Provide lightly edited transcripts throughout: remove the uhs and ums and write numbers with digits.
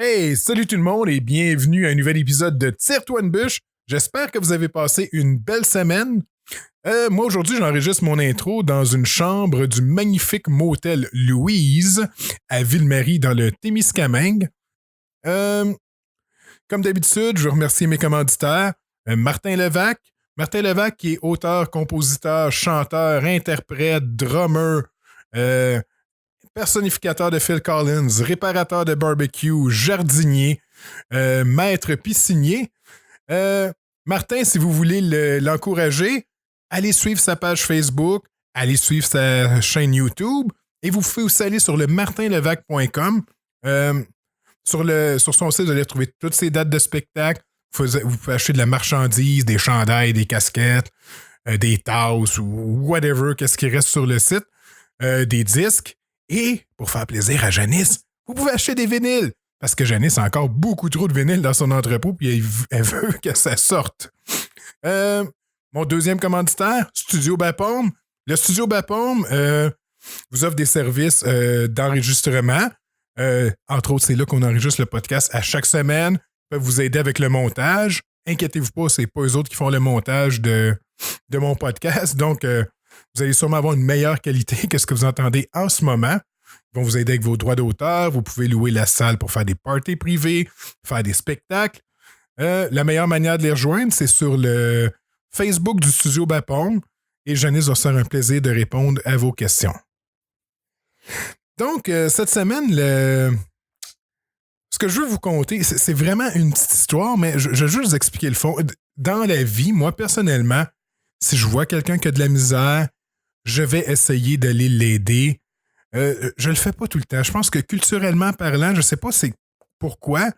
Hey, salut tout le monde et bienvenue à un nouvel épisode de Tire-toi une bûche. J'espère que vous avez passé une belle semaine. Moi, aujourd'hui, j'enregistre mon intro dans une chambre du magnifique motel Louise à Ville-Marie dans le Témiscamingue. Comme d'habitude, je veux remercier mes commanditaires. Martin Levac. Martin Levac qui est auteur, compositeur, chanteur, interprète, drummer, personnificateur de Phil Collins, réparateur de barbecue, jardinier, maître piscinier. Martin, si vous voulez l'encourager, allez suivre sa page Facebook, allez suivre sa chaîne YouTube et vous pouvez aussi aller sur le martinlevac.com. Sur son site, vous allez retrouver toutes ses dates de spectacle. Vous pouvez acheter de la marchandise, des chandails, des casquettes, des tasses ou whatever, qu'est-ce qui reste sur le site, des disques. Et pour faire plaisir à Janice, vous pouvez acheter des vinyles. Parce que Janice a encore beaucoup trop de vinyles dans son entrepôt puis elle veut que ça sorte. Mon deuxième commanditaire, Studio Bapaume. Le Studio Bapaume vous offre des services d'enregistrement. Entre autres, c'est là qu'on enregistre le podcast à chaque semaine. Ils peuvent vous aider avec le montage. Inquiétez-vous pas, c'est pas eux autres qui font le montage de mon podcast. Donc, vous allez sûrement avoir une meilleure qualité que ce que vous entendez en ce moment. Ils vont vous aider avec vos droits d'auteur. Vous pouvez louer la salle pour faire des parties privées, faire des spectacles. La meilleure manière de les rejoindre, c'est sur le Facebook du Studio Bapaume. Et Janice va se faire un plaisir de répondre à vos questions. Donc, cette semaine, ce que je veux vous conter, c'est vraiment une petite histoire, mais je veux juste vous expliquer le fond. Dans la vie, moi, personnellement, si je vois quelqu'un qui a de la misère, je vais essayer d'aller l'aider. Je le fais pas tout le temps. Je pense que culturellement parlant, je sais pas c'est pourquoi.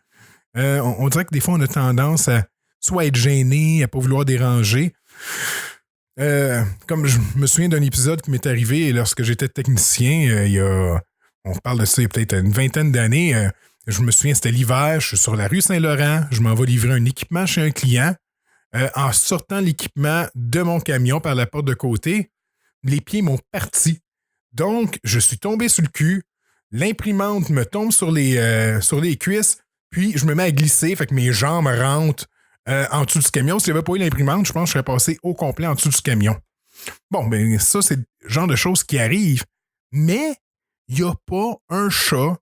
On dirait que des fois, on a tendance à soit être gêné, à pas vouloir déranger. Comme je me souviens d'un épisode qui m'est arrivé lorsque j'étais technicien, on parle de ça il y a peut-être une vingtaine d'années. Je me souviens, c'était l'hiver, je suis sur la rue Saint-Laurent, je m'en vais livrer un équipement chez un client. En sortant l'équipement de mon camion par la porte de côté, les pieds m'ont parti. Donc, je suis tombé sur le cul, l'imprimante me tombe sur les cuisses, puis je me mets à glisser, fait que mes jambes rentrent en dessous du camion. Si j'avais pas eu l'imprimante, je pense que je serais passé au complet en dessous du camion. Bon, ben ça, c'est le genre de choses qui arrivent. Mais il n'y a pas un chat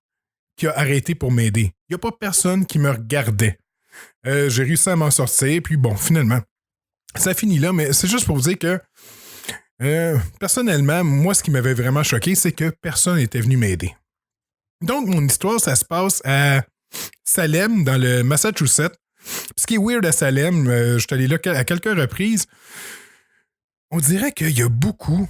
qui a arrêté pour m'aider. Il n'y a pas personne qui me regardait. J'ai réussi à m'en sortir, puis bon, finalement, ça finit là, mais c'est juste pour vous dire que personnellement, moi, ce qui m'avait vraiment choqué, c'est que personne n'était venu m'aider. Donc, mon histoire, ça se passe à Salem, dans le Massachusetts. Ce qui est weird à Salem, je suis allé là à quelques reprises, on dirait qu'il y a beaucoup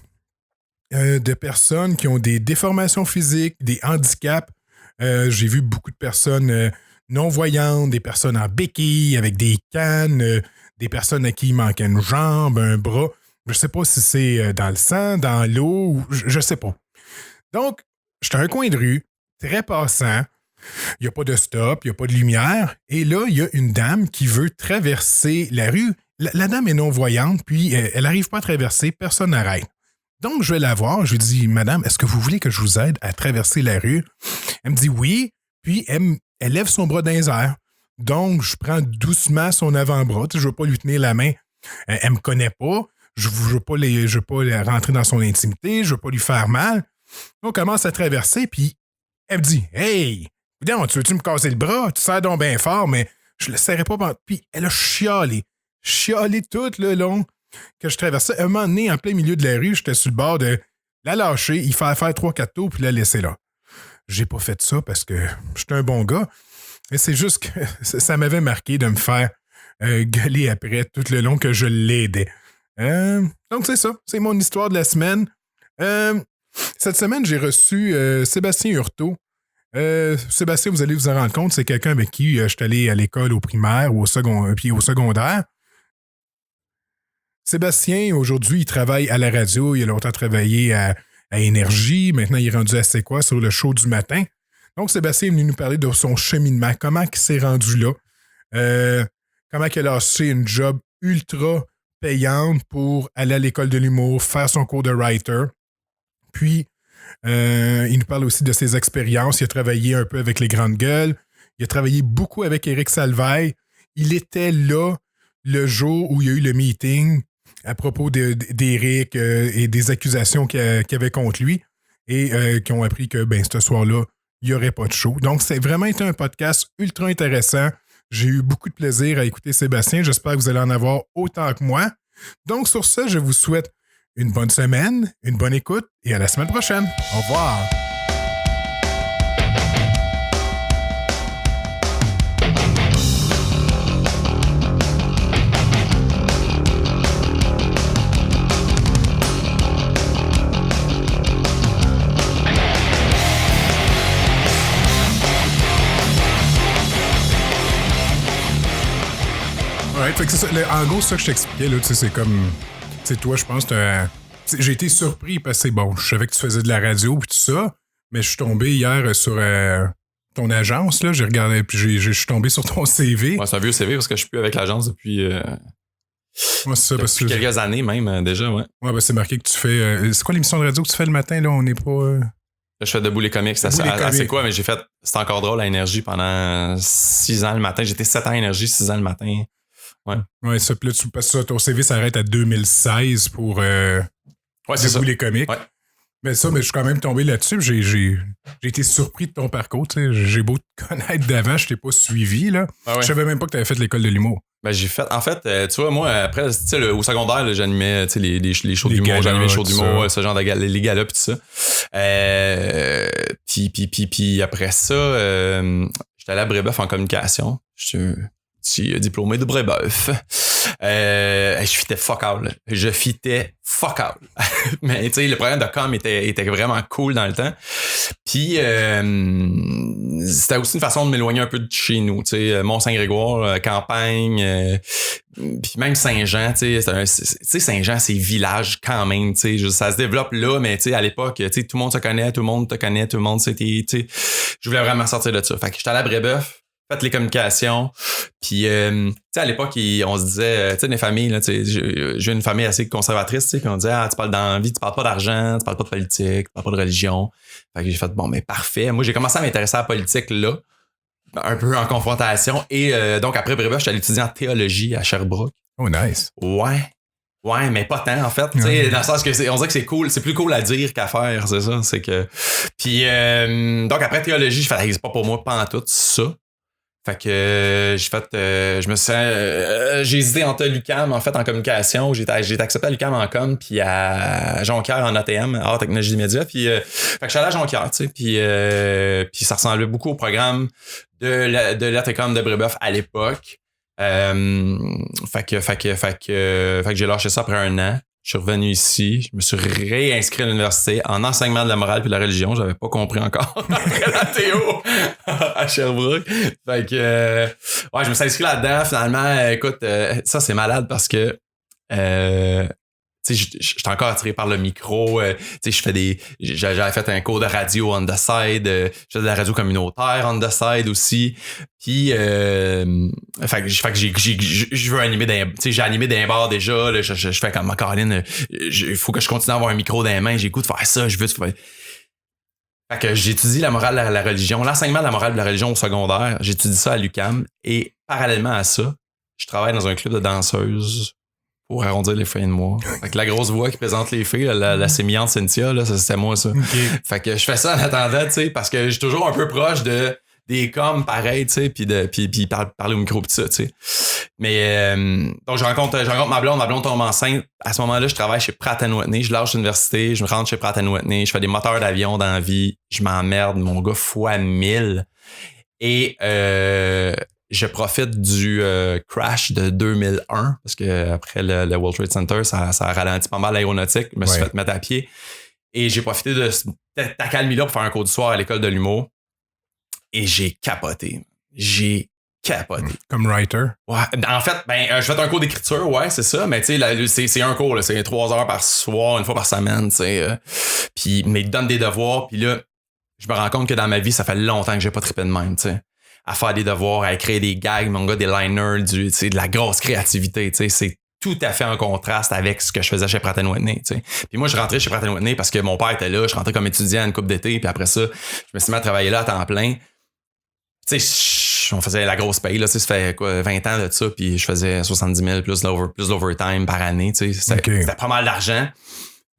de personnes qui ont des déformations physiques, des handicaps. J'ai vu beaucoup de personnes non-voyantes, des personnes en béquille, avec des cannes, des personnes à qui il manque une jambe, un bras. Je sais pas si c'est dans le sang, dans l'eau, ou je sais pas. Donc, j'étais à un coin de rue, très passant. Il n'y a pas de stop, il n'y a pas de lumière. Et là, il y a une dame qui veut traverser la rue. La dame est non-voyante, puis elle n'arrive pas à traverser, personne n'arrête. Donc, je vais la voir, je lui dis, Madame, est-ce que vous voulez que je vous aide à traverser la rue? Elle me dit oui, puis elle lève son bras dans les airs. Donc, je prends doucement son avant-bras, je ne veux pas lui tenir la main. Elle ne me connaît pas, je ne veux pas rentrer dans son intimité, je ne veux pas lui faire mal. On commence à traverser, puis elle me dit, hey, tu veux-tu me casser le bras? Tu serres donc bien fort, mais je ne le serrais pas. Puis elle a chialé tout le long que je traversais. Un moment donné, en plein milieu de la rue, j'étais sur le bord de la lâcher, il fallait faire 3-4 tours, puis la laisser là. J'ai pas fait ça parce que j'étais un bon gars. Mais c'est juste que ça m'avait marqué de me faire gueuler après tout le long que je l'aidais. Donc c'est ça. C'est mon histoire de la semaine. Cette semaine, j'ai reçu Sébastien Hurtaud. Sébastien, vous allez vous en rendre compte, c'est quelqu'un avec qui je suis allé à l'école au primaire ou puis au secondaire. Sébastien, aujourd'hui, il travaille à la radio. Il a longtemps travaillé à Énergie. Maintenant, il est rendu à C'est quoi sur le show du matin. Donc, Sébastien est venu nous parler de son cheminement. Comment il s'est rendu là. Comment il a lâché une job ultra payante pour aller à l'école de l'humour, faire son cours de writer. Puis, il nous parle aussi de ses expériences. Il a travaillé un peu avec les grandes gueules. Il a travaillé beaucoup avec Éric Salvaille. Il était là le jour où il y a eu le meeting à propos d'Éric et des accusations qu'il y avait contre lui et qui ont appris que ce soir-là, il n'y aurait pas de show. Donc, c'est vraiment été un podcast ultra intéressant. J'ai eu beaucoup de plaisir à écouter Sébastien. J'espère que vous allez en avoir autant que moi. Donc, sur ce, je vous souhaite une bonne semaine, une bonne écoute et à la semaine prochaine. Au revoir. Ouais, fait que c'est ça. En gros, c'est ça que je t'expliquais, là, c'est comme... C'est toi, je pense, j'ai été surpris parce que je savais que tu faisais de la radio et tout ça, mais je suis tombé hier sur ton agence, là, j'ai regardé, puis je suis tombé sur ton CV. Ouais, c'est un vieux CV parce que je suis plus avec l'agence depuis... Ouais, c'est ça, depuis quelques années même, déjà, ouais. Ouais, c'est marqué que tu fais... c'est quoi l'émission de radio que tu fais le matin, là? On n'est pas... Là, je fais Debout les comics. C'est quoi, mais j'ai fait... C'est encore drôle à Énergie pendant 6 ans le matin. J'étais 7 ans à Énergie, 6 ans le matin. Ouais, ça, puis là, parce que ton CV s'arrête à 2016 pour Debout les comics. Ouais. Mais je suis quand même tombé là-dessus. J'ai été surpris de ton parcours. J'ai beau te connaître d'avant, je t'ai pas suivi. Là. Ah ouais. Je savais même pas que tu avais fait l'école de l'humour. J'ai fait... En fait, tu vois, moi, après, au secondaire, là, j'animais les shows d'humour, j'animais les shows d'humour, ce genre de les galas pis tout ça. Puis après ça, j'étais allé à Brébeuf en communication. J'étais diplômé de Brébeuf. Je fitais fuck all. Mais tu sais, le programme de com était vraiment cool dans le temps. Puis c'était aussi une façon de m'éloigner un peu de chez nous. Tu sais, Mont-Saint-Grégoire, campagne, puis même Saint-Jean. Tu sais, Saint-Jean, c'est village quand même. Tu sais, ça se développe là, mais tu sais, à l'époque, tu sais, tout le monde se connaît, tout le monde te connaît, tout le monde c'était. Tu sais, je voulais vraiment sortir de ça. Fait que j'étais allé à Brébeuf. Fait les communications. Puis, tu sais, à l'époque, on se disait, tu sais, les familles, là, tu sais, j'ai une famille assez conservatrice, tu sais, puis on disait, tu parles d'envie, tu parles pas d'argent, tu parles pas de politique, tu parles pas de religion. Fait que j'ai fait, parfait. Moi, j'ai commencé à m'intéresser à la politique, là, un peu en confrontation. Et donc, après Brébeuf, je suis allé étudier en théologie à Sherbrooke. Oh, nice. Ouais, mais pas tant, en fait. Tu sais, dans le sens que on dirait que c'est cool. C'est plus cool à dire qu'à faire, c'est ça. C'est que. Puis, donc, après théologie, je fais, c'est pas pour moi, pas en tout, ça. Fait que j'ai hésité entre l'UQAM en fait en communication, j'ai été accepté à l'UQAM en com puis à Jonquière en ATM, art technologie des médias, puis fait que je suis allé à Jonquière, tu sais, puis ça ressemblait beaucoup au programme de l'ATCOM de Brébeuf à l'époque. Fait que j'ai lâché ça après 1 an. Je suis revenu ici, je me suis réinscrit à l'université en enseignement de la morale puis de la religion. J'avais pas compris encore après la théo à Sherbrooke. Fait que, je me suis inscrit là-dedans. Finalement, écoute, ça c'est malade parce que, tu sais, j'étais encore attiré par le micro. Tu sais, j'avais fait un cours de radio on the side. Je faisais de la radio communautaire on the side aussi. Puis, fait que je veux animer tu sais, j'ai animé d'un bar déjà. Là, je fais comme ma Caroline. Il faut que je continue à avoir un micro dans les mains. J'ai le goût de faire ça. Fait que j'étudie la morale de la religion, l'enseignement de la morale de la religion au secondaire. J'étudie ça à l'UQAM. Et parallèlement à ça, je travaille dans un club de danseuses pour arrondir les fins de mois. Fait que la grosse voix qui présente les filles, la sémillante Cynthia, là, c'était moi, ça. Okay. Fait que je fais ça en attendant, tu sais, parce que je suis toujours un peu proche des coms pareil, tu sais, puis parler au micro pis ça, tu sais. Mais donc je rencontre ma blonde tombe enceinte. À ce moment-là, je travaille chez Pratt & Whitney, je lâche l'université, je me rentre chez Pratt & Whitney, je fais des moteurs d'avion dans la vie, je m'emmerde, mon gars, fois 1000. Et je profite du crash de 2001 parce que après le World Trade Center, ça a ralenti pas mal l'aéronautique. Je me suis fait mettre à pied et j'ai profité de cette accalmie-là pour faire un cours du soir à l'école de l'humour et j'ai capoté. Comme writer? Ouais. En fait, je fais un cours d'écriture, ouais, c'est ça, mais tu sais, c'est un cours, là, c'est 3 heures par soir, une fois par semaine, tu sais. Puis, mais il te donne des devoirs, puis là, je me rends compte que dans ma vie, ça fait longtemps que j'ai pas trippé de même, tu sais. À faire des devoirs, à écrire des gags, mon gars, des liners, de la grosse créativité, tu sais, c'est tout à fait en contraste avec ce que je faisais chez Pratt & Whitney, tu sais. Puis moi, je rentrais chez Pratt & Whitney parce que mon père était là, je rentrais comme étudiant à une couple d'été, puis après ça, je me suis mis à travailler là à temps plein. Tu sais, on faisait la grosse paye, là, tu sais, ça fait quoi, 20 ans de ça, puis je faisais 70 000 plus l'overtime par année, tu sais. C'était pas mal d'argent.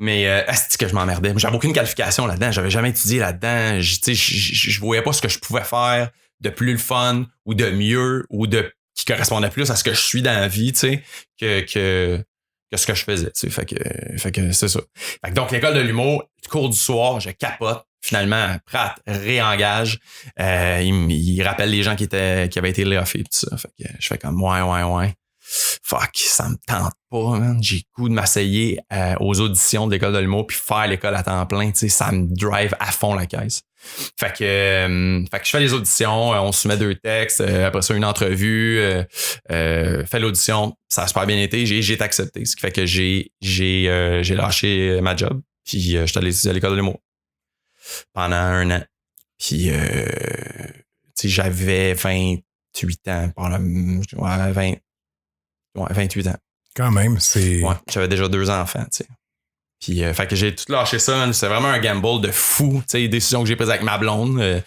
Mais est-ce que je m'emmerdais? J'avais aucune qualification là-dedans. J'avais jamais étudié là-dedans. Je voyais pas ce que je pouvais faire de plus le fun ou de mieux ou de qui correspondait plus à ce que je suis dans la vie, tu sais, que ce que je faisais. Tu sais. Fait que c'est ça. Fait que donc, l'école de l'humour, cours du soir, je capote. Finalement, Pratt réengage. Il rappelle les gens qui avaient été layoffés pis tout ça. Fait que je fais comme ouais. Fuck, ça me tente pas, man. J'ai le goût de m'essayer aux auditions de l'école de l'humour puis faire l'école à temps plein, tu sais, ça me drive à fond la caisse. Fait que je fais les auditions, on soumet 2 textes, après ça une entrevue, fait l'audition, ça a super bien été, j'ai été accepté, ce qui fait que j'ai lâché ma job, puis j'étais allé étudier à l'école de l'humour pendant 1 an. Puis tu sais, j'avais 28 ans, 28 ans. Quand même, c'est... Ouais, j'avais déjà 2 enfants, tu sais. Puis, fait que j'ai tout lâché ça. C'est vraiment un gamble de fou, tu sais, décision que j'ai prise avec ma blonde,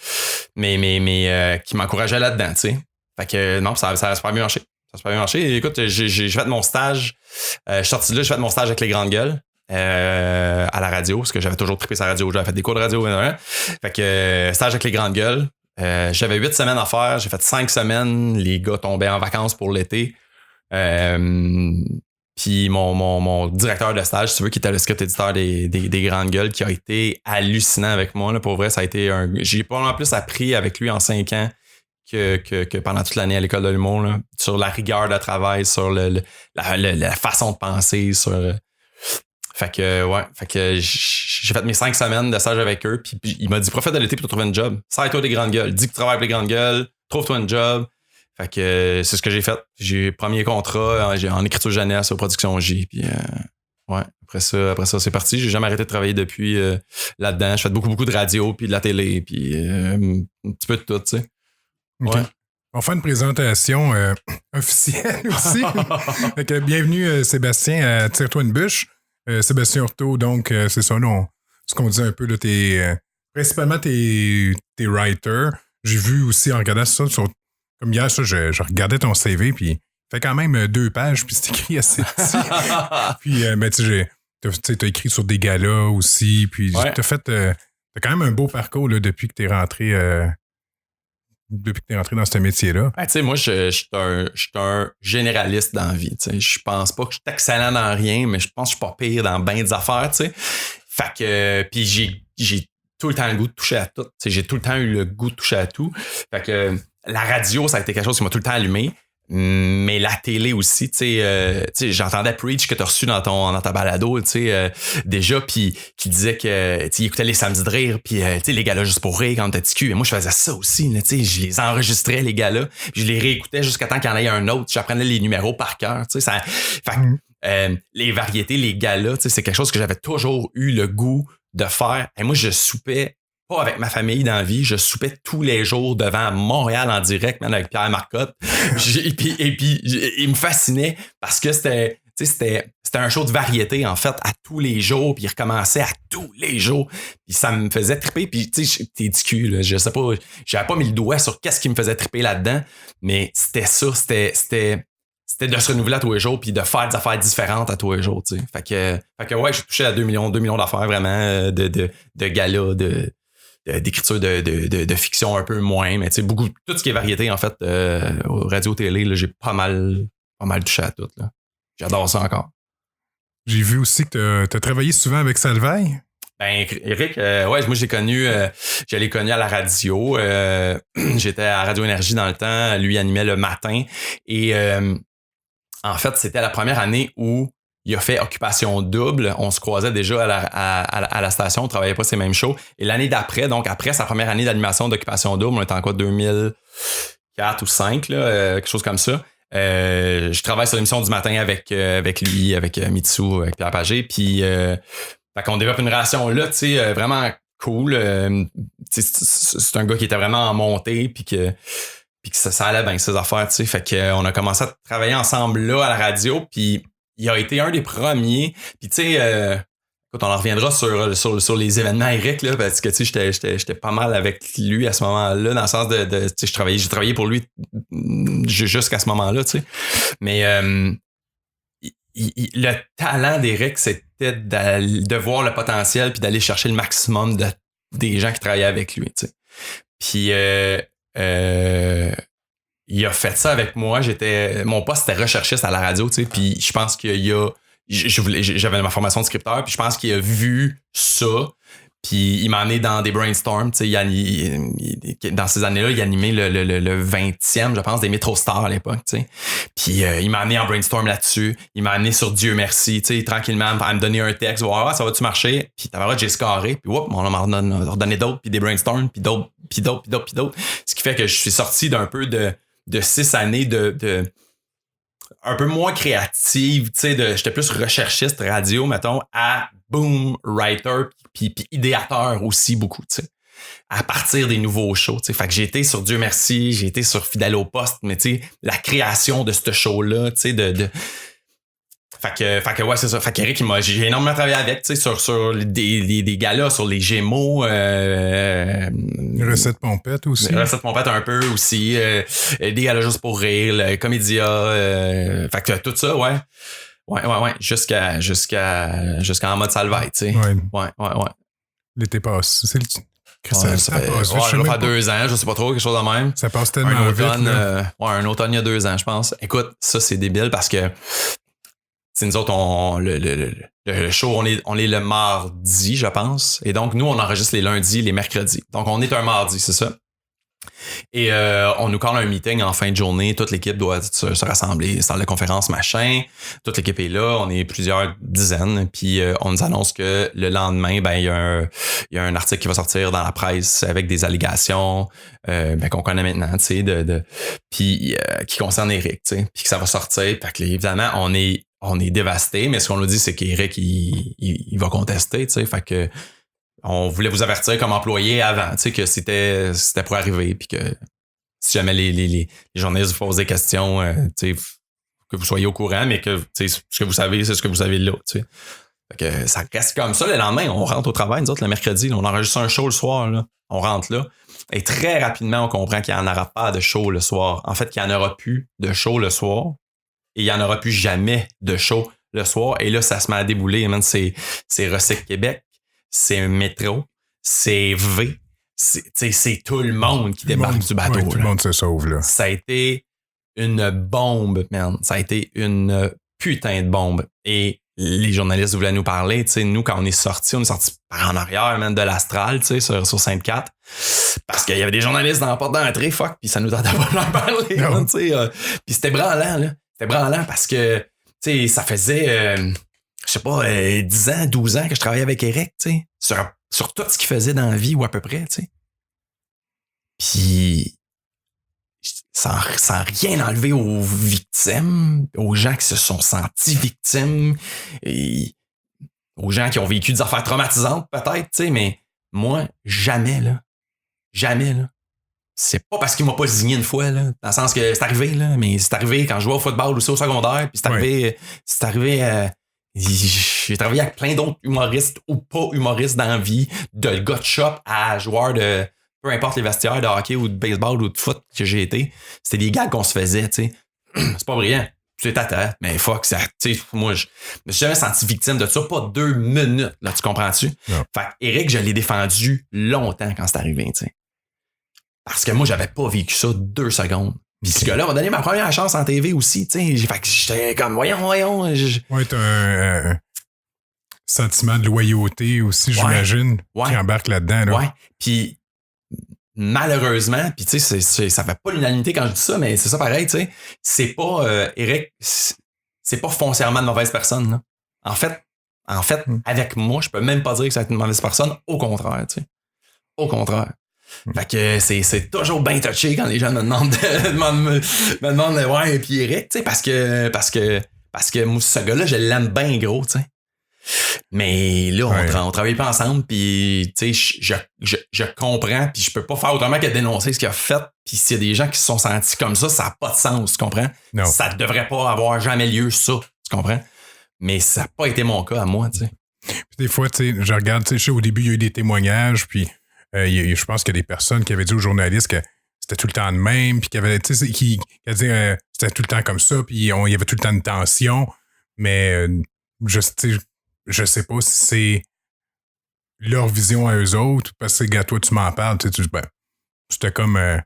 mais qui m'encourageait là-dedans, tu sais. Fait que non, ça a super bien marché. Ça a super bien marché. Écoute, j'ai fait mon stage. Je suis sorti de là, j'ai fait mon stage avec les grandes gueules. À la radio, parce que j'avais toujours trippé sa radio. J'avais fait des cours de radio. Fait que stage avec les grandes gueules. J'avais 8 semaines à faire. J'ai fait 5 semaines. Les gars tombaient en vacances pour l'été. Puis mon directeur de stage, si tu veux, qui était le script éditeur des grandes gueules, qui a été hallucinant avec moi. Là, pour vrai, ça a été j'ai probablement plus appris avec lui en 5 ans que pendant toute l'année à l'école de l'humour, là, sur la rigueur de travail, sur la façon de penser, sur... Fait que j'ai fait mes 5 semaines de stage avec eux, puis il m'a dit profite de l'été pour te trouver une job. Sers-toi des grandes gueules, dis que tu travailles avec les grandes gueules, trouve-toi une job. Fait que c'est ce que j'ai fait. J'ai premier contrat en écriture jeunesse aux productions J. Puis après ça c'est parti. J'ai jamais arrêté de travailler depuis là-dedans. Je fais beaucoup de radio puis de la télé puis un petit peu de tout, tu sais. Okay. Ouais. On fait une présentation officielle aussi. Fait que bienvenue Sébastien à Tire-toi une bûche. Sébastien Hurtaud, donc c'est ça, là, ce qu'on dit un peu, là, principalement t'es writer. J'ai vu aussi en regardant ça comme hier, ça, je regardais ton CV, puis fait quand même 2 pages, puis c'est écrit assez petit. Puis, mais tu sais, t'as écrit sur des galas aussi, puis t'as quand même un beau parcours là, depuis que t'es rentré dans ce métier-là. Ben, tu sais, moi, je suis un généraliste dans la vie. Je pense pas que je suis excellent dans rien, mais je pense que je suis pas pire dans bien des affaires. T'sais. Fait que, puis j'ai tout le temps le goût de toucher à tout. T'sais, j'ai tout le temps eu le goût de toucher à tout. Fait que la radio, ça a été quelque chose qui m'a tout le temps allumé. Mais la télé aussi, tu sais, j'entendais Preach que t'as reçu dans ta balado, tu sais, déjà, puis qui disait que, tu sais, il écoutait les Samedis de rire, puis tu sais, les galas juste pour rire quand t'as TQ. Et moi, je faisais ça aussi, tu sais, je les enregistrais les galas, puis je les réécoutais jusqu'à temps qu'il y en ait un autre. J'apprenais les numéros par cœur, tu sais, ça. Fait les variétés, les galas, tu sais, c'est quelque chose que j'avais toujours eu le goût de faire. Et moi, je soupais pas avec ma famille dans la vie, je soupais tous les jours devant Montréal en direct, même avec Pierre Marcotte. Et puis il me fascinait parce que c'était un show de variété, en fait, à tous les jours, puis il recommençait à tous les jours, puis ça me faisait triper, puis tu sais, t'es du cul, là, je sais pas, j'avais pas mis le doigt sur qu'est-ce qui me faisait triper là-dedans, mais c'était ça, c'était de se renouveler à tous les jours, puis de faire des affaires différentes à tous les jours, tu sais. Fait que ouais, j'ai touché à 2 millions d'affaires, vraiment, de galas, d'écriture de fiction un peu moins, mais tu sais, beaucoup, tout ce qui est variété, en fait, radio-télé, là, j'ai pas mal touché à tout, là. J'adore ça encore. J'ai vu aussi que t'as travaillé souvent avec Salvaille. Ben, Eric, ouais, moi, je l'ai connu à la radio. J'étais à Radio Énergie dans le temps. Lui animait le matin. Et en fait, c'était la première année où il a fait Occupation Double. On se croisait déjà à la station. On travaillait pas ces mêmes shows. Et l'année d'après, donc après sa première année d'animation d'Occupation Double, on était en quoi, 2004 ou 2005, là, quelque chose comme ça. Je travaille sur l'émission du matin avec lui, avec Mitsu, avec Pierre Pagé. Puis, fait qu'on développe une relation là, tu sais, vraiment cool. C'est un gars qui était vraiment en montée, puis que ça allait bien, ses affaires, tu sais. Fait qu'on a commencé à travailler ensemble là à la radio, puis il a été un des premiers. Puis tu sais, Quand on en reviendra sur les événements Eric, là, parce que tu sais, j'étais pas mal avec lui à ce moment-là, dans le sens de tu sais, j'ai travaillé pour lui jusqu'à ce moment-là, tu sais. Mais le talent d'Eric, c'était de voir le potentiel puis d'aller chercher le maximum des gens qui travaillaient avec lui, tu sais. Puis il a fait ça avec moi. Mon poste était recherchiste à la radio, tu sais. Puis je pense j'avais ma formation de scripteur, puis je pense qu'il a vu ça, puis il m'a amené dans des brainstorms, tu sais, dans ces années-là, il animait le 20e, je pense, des Métro Stars à l'époque, tu sais. Puis il m'a amené en brainstorm là-dessus, il m'a amené sur Dieu merci, tu sais, tranquillement, à me donner un texte, voir, ça va-tu marcher? Puis t'as j'ai scoré, puis whoop, on m'a redonné d'autres, puis des brainstorms, puis d'autres. Ce qui fait que je suis sorti d'un peu de 6 années de un peu moins créative, tu sais, j'étais plus recherchiste radio, mettons, à boom, writer, puis idéateur aussi beaucoup, tu sais, à partir des nouveaux shows, tu sais. Fait que j'ai été sur Dieu merci, j'ai été sur Fidèle au poste, mais tu sais, la création de ce show-là, tu sais, Fait que ouais, c'est ça. Fait qu'Eric, j'ai énormément travaillé avec, tu sais, sur des galas, sur les Gémeaux. Recette pompette aussi. Recette pompette un peu aussi. Des galas juste pour rire, le Comédia. Fait que tout ça, ouais. Ouais. Jusqu'à en mode Salvaille, tu sais. Ouais. L'été passe. C'est le... Ça fait 2 ans, je sais pas trop, quelque chose de même. Ça passe tellement vite. Un automne il y a 2 ans, je pense. Écoute, ça, c'est débile parce que c'est nous autres, le show, on est le mardi, je pense. Et donc, nous, on enregistre les lundis, les mercredis. Donc, on est un mardi, c'est ça. Et on nous colle un meeting en fin de journée. Toute l'équipe doit se rassembler, salle de conférence, machin. Toute l'équipe est là. On est plusieurs dizaines. Puis on nous annonce que le lendemain, ben il y a un article qui va sortir dans la presse avec des allégations qu'on connaît maintenant, tu sais, puis qui concerne Eric, tu sais, puis que ça va sortir. Fait que évidemment, on est dévasté. Mais ce qu'on nous dit, c'est qu'Eric il va contester, tu sais. Fait que on voulait vous avertir comme employé avant, tu sais, que c'était pour arriver, puis que si jamais les journalistes vous posent des questions, tu sais, que vous soyez au courant, mais que tu sais, ce que vous savez, c'est ce que vous savez là, tu sais. Fait que ça reste comme ça. Le lendemain, on rentre au travail, nous autres, le mercredi, là, on enregistre un show le soir, là, on rentre là, et très rapidement, on comprend qu'il n'y en aura pas de show le soir. En fait, qu'il n'y en aura plus de show le soir, et il n'y en aura plus jamais de show le soir, et là, ça se met à débouler, man, c'est Recycle Québec, c'est un métro, c'est V, c'est tout le monde qui débarque du bateau. Ouais, tout le monde se sauve, là. Ça a été une bombe, man. Ça a été une putain de bombe. Et les journalistes voulaient nous parler. Tu sais, nous, quand on est sortis par en arrière, man, de l'Astral, tu sais, sur Sainte-Cat. Parce qu'il y avait des journalistes dans la porte d'entrée, fuck, puis ça nous tentait pas de leur parler, man, tu sais. Puis c'était branlant, là. C'était branlant parce que, tu sais, ça faisait... je sais pas, 10 ans, 12 ans que je travaillais avec Eric, tu sais, sur tout ce qu'il faisait dans la vie ou à peu près, tu sais. Puis, sans rien enlever aux victimes, aux gens qui se sont sentis victimes, et aux gens qui ont vécu des affaires traumatisantes peut-être, tu sais, mais moi, jamais, là. Jamais, là. C'est pas parce qu'il m'a pas signé une fois, là, dans le sens que c'est arrivé, là, mais c'est arrivé quand je jouais au football aussi au secondaire, puis c'est arrivé j'ai travaillé avec plein d'autres humoristes ou pas humoristes dans la vie, de gars de shop à joueurs de peu importe les vestiaires de hockey ou de baseball ou de foot que j'ai été. C'était des gags qu'on se faisait, tu sais. C'est pas brillant. C'est tata, mais fuck, ça, tu sais, moi, je me suis jamais senti victime de ça, pas 2 minutes, là, tu comprends-tu? Non. Fait Eric, je l'ai défendu longtemps quand c'est arrivé, tu sais. Parce que moi, j'avais pas vécu ça 2 secondes. Puis ce gars-là m'a donné ma première chance en TV aussi, tu sais. Fait que j'étais comme, voyons. Ouais, t'as un sentiment de loyauté aussi, j'imagine, qui embarque là-dedans. Là. Ouais. Puis malheureusement, puis tu sais, ça fait pas l'unanimité quand je dis ça, mais c'est ça pareil, tu sais. C'est pas, Eric, c'est pas foncièrement de mauvaise personne, là. En fait, avec moi, je peux même pas dire que c'est une mauvaise personne. Au contraire, tu sais. Au contraire. Fait que c'est toujours bien touché quand les gens me demandent ouais, et puis Eric, tu sais, parce que moi, ce gars-là, je l'aime bien gros, tu sais. Mais là, on travaille pas ensemble, puis tu sais, je comprends, puis je peux pas faire autrement que dénoncer ce qu'il a fait, puis s'il y a des gens qui se sont sentis comme ça n'a pas de sens, tu comprends? Non. Ça devrait pas avoir jamais lieu, ça, tu comprends? Mais ça n'a pas été mon cas à moi, tu sais. Des fois, tu sais, je regarde, tu sais, je sais, au début, il y a eu des témoignages, puis je pense qu'il y a des personnes qui avaient dit aux journalistes que c'était tout le temps de même, puis qu'il y avait, tu sais, qui disaient c'était tout le temps comme ça, puis il y avait tout le temps une tension, mais je sais pas si c'est leur vision à eux autres, parce que, gars, toi, tu m'en parles, tu sais, c'était comme la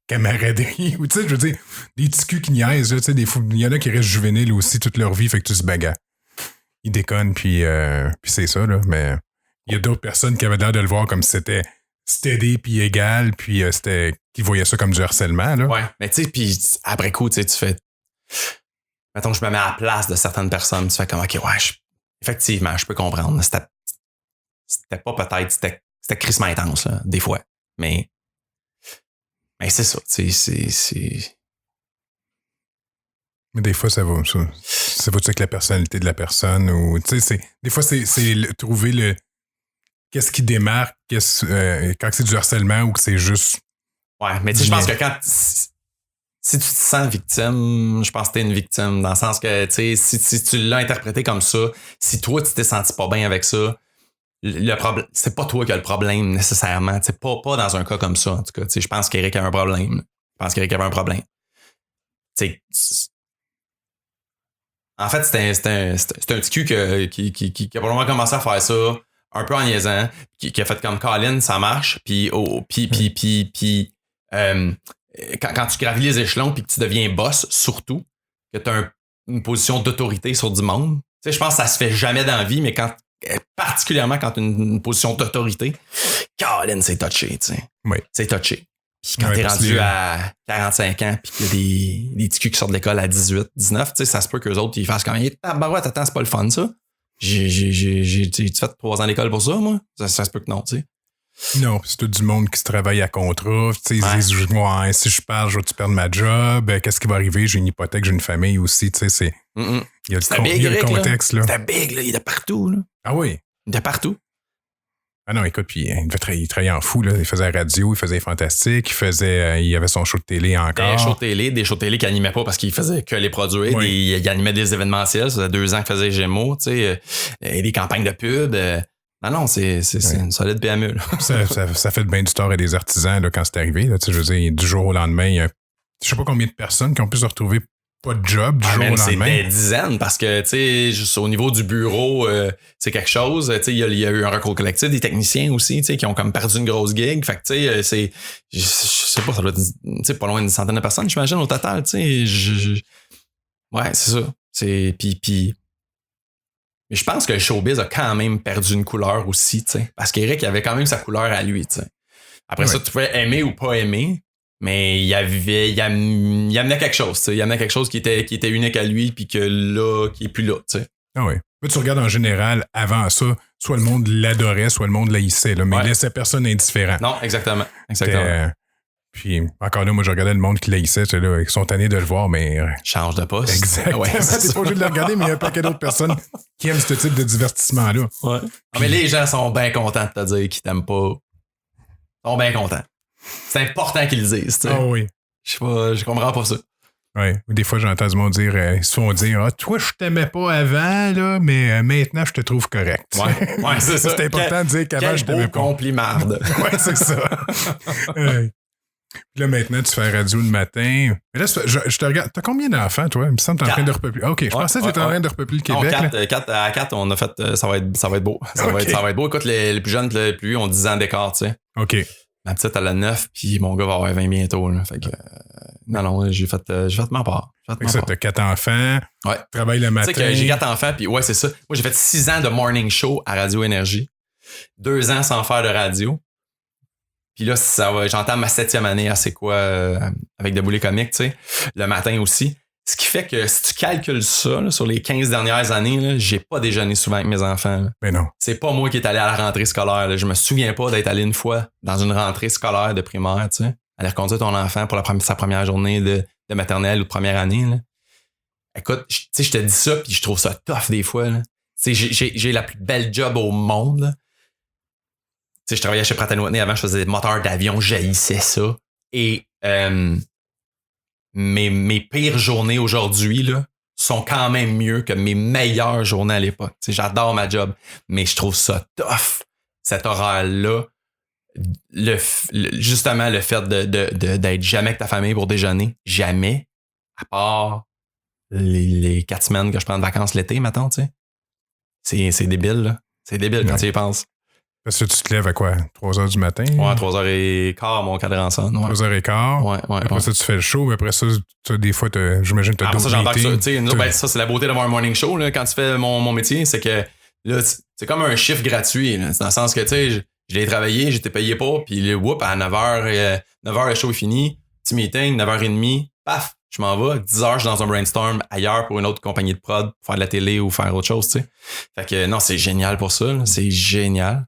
camaraderie, ou tu sais, je veux dire, des petits culs qui niaisent, tu sais, il y en a qui restent juvéniles aussi toute leur vie, fait que tu te dis, ben, gars, ils déconnent, puis c'est ça, là, mais il y a d'autres personnes qui avaient l'air de le voir comme si c'était steady puis égal, puis qui voyaient ça comme du harcèlement, là. Ouais, mais tu sais, puis après coup, tu sais, tu fais... Mettons que je me mets à la place de certaines personnes, tu fais comme, OK, ouais, effectivement, je peux comprendre. C'était pas peut-être, c'était crissement intense, là, des fois. Mais c'est ça, tu sais, c'est... Mais des fois, ça va avec la personnalité de la personne, ou, tu sais, des fois, c'est trouver qu'est-ce qui démarque, quand c'est du harcèlement ou que c'est juste... Ouais, mais tu sais, je pense que quand... Si tu te sens victime, je pense que t'es une victime, dans le sens que, tu sais, si tu l'as interprété comme ça, si toi, tu t'es senti pas bien avec ça, le problème, c'est pas toi qui as le problème nécessairement, tu sais, pas dans un cas comme ça, en tout cas. Tu sais, je pense qu'Éric a un problème. Tu sais, en fait, c'était un petit cul qui a probablement commencé à faire ça un peu en niaisant, qui a fait comme Colin, ça marche, puis quand tu gravis les échelons puis que tu deviens boss, surtout, que tu as une position d'autorité sur du monde, tu sais, je pense que ça se fait jamais dans la vie, mais particulièrement quand tu as une position d'autorité, Colin, c'est touché, tu sais. Oui. C'est touché. Puis quand t'es rendu à 45 ans puis qu'il y a des petits culs qui sortent de l'école à 18, 19, tu sais, ça se peut qu'eux autres, ils fassent comme, tabarouette, attends, c'est pas le fun, ça. J'ai fait 3 ans d'école pour ça, moi? Ça se peut que non, tu sais. Non, c'est tout du monde qui se travaille à contrat. Tu sais, ils disent, ouais, si je pars, je vais-tu perdre ma job? Qu'est-ce qui va arriver? J'ai une hypothèque, j'ai une famille aussi. Tu sais, il y a le contexte, là. C'était big, là. Il était partout, là. Ah oui? Il était partout. Ah non, écoute, puis il travaillait en fou, là. Il faisait la radio, il faisait Fantastique, il avait son show de télé encore. Des shows de télé qu'il animait pas parce qu'il faisait que les produire. Oui. Il animait des événementiels. Ça faisait 2 ans qu'il faisait Gémeaux, tu sais. Des campagnes de pub. Non, c'est une solide PME. Là. ça fait bien du tort à des artisans là, quand c'est arrivé. Là, je veux dire, du jour au lendemain, je sais pas combien de personnes qui ont pu se retrouver pas de job du jour au lendemain. C'est des dizaines parce que, tu sais, juste au niveau du bureau, c'est quelque chose. Tu sais, il y a eu un recours collectif, des techniciens aussi, tu sais, qui ont comme perdu une grosse gig. Fait que, tu sais, je sais pas, ça doit être pas loin d'une centaine de personnes, j'imagine, au total, tu sais. Ouais, c'est ça. Puis mais je pense que le showbiz a quand même perdu une couleur aussi, tu sais. Parce qu'Éric avait quand même sa couleur à lui, tu sais. Après ça, tu pouvais aimer ou pas aimer, mais il amenait quelque chose, tu sais. Il amenait quelque chose qui était unique à lui, puis que là, qui est plus là, tu sais. Ah oui. Mais tu regardes en général, avant ça, soit le monde l'adorait, soit le monde l'haïssait, là, mais il laissait personne indifférent. Non, exactement. Puis encore là, moi, je regardais le monde qui l'haïssait, là, ils sont tannés de le voir, mais... Change de poste. Exactement. Ouais, t'es pas obligé de le regarder, mais il y a un paquet d'autres personnes qui aiment ce type de divertissement-là. Ouais. Puis... Mais les gens sont bien contents de te dire qu'ils t'aiment pas. Ils sont bien contents. C'est important qu'ils le disent, tu sais. Ah oui. Je comprends pas ça. Oui. Des fois, j'entends du monde dire, ils se font dire, toi, je t'aimais pas avant, là, mais maintenant, je te trouve correct. Ouais, c'est ça. C'est important de dire qu'avant, je t'aimais pas. Complimarde. Ouais, c'est ça. Puis là, maintenant, tu fais la radio le matin. Mais là, je te regarde. T'as combien d'enfants, toi? Il me semble que t'es en train de repeupler. OK, je pensais que t'étais en train de repeupler le Québec. Non, à 4, on a fait. Ça va être beau. Ça va être beau. Écoute, les plus jeunes, les plus vieux ont 10 ans d'écart, tu sais. OK. Ma petite, elle a 9, puis mon gars va avoir 20 bientôt. Là. Fait que. Non, j'ai fait ma part. T'as 4 enfants. Ouais. Tu travailles le matin. Tu sais que j'ai 4 enfants, puis ouais, c'est ça. Moi, j'ai fait 6 ans de morning show à Radio Énergie. 2 ans sans faire de radio. Puis là, j'entends ma 7e année à C'est quoi avec Debout les comiques, tu sais, le matin aussi. Ce qui fait que si tu calcules ça, là, sur les 15 dernières années, là, j'ai pas déjeuné souvent avec mes enfants. Là. Mais non. C'est pas moi qui est allé à la rentrée scolaire. Là. Je me souviens pas d'être allé une fois dans une rentrée scolaire de primaire, tu sais, aller reconduire ton enfant pour sa première journée de maternelle ou de première année. Là. Écoute, tu sais, je te dis ça, puis je trouve ça tough des fois. Là. Tu sais, j'ai la plus belle job au monde, là. Tu sais, je travaillais chez Pratt & Whitney avant, je faisais des moteurs d'avion, j'haïssais ça. Et mes pires journées aujourd'hui, là, sont quand même mieux que mes meilleures journées à l'époque. Tu sais, j'adore ma job, mais je trouve ça tough, cet horaire-là. Justement, le fait d'être jamais avec ta famille pour déjeuner, jamais, à part les 4 semaines que je prends de vacances l'été, mettons, tu sais. C'est débile, là. C'est débile quand tu y penses. Parce que tu te lèves à quoi? 3h du matin? Ouais, 3h15, mon cadran sonne. Ouais. 3h15. Ouais. Après ça, tu fais le show. Après ça, des fois, j'imagine que tu as d'autres ça, meetings. Ça, c'est la beauté d'avoir un morning show. Là, quand tu fais mon métier, c'est que là, c'est comme un chiffre gratuit. Là. C'est dans le sens que, tu sais, je l'ai travaillé, j'étais payé pas, puis whoop, à 9h, le show est fini. Petit meeting, 9h30, paf, je m'en vais. 10h, je suis dans un brainstorm ailleurs pour une autre compagnie de prod, pour faire de la télé ou faire autre chose, tu sais. Fait que non, c'est génial pour ça. Là. C'est génial.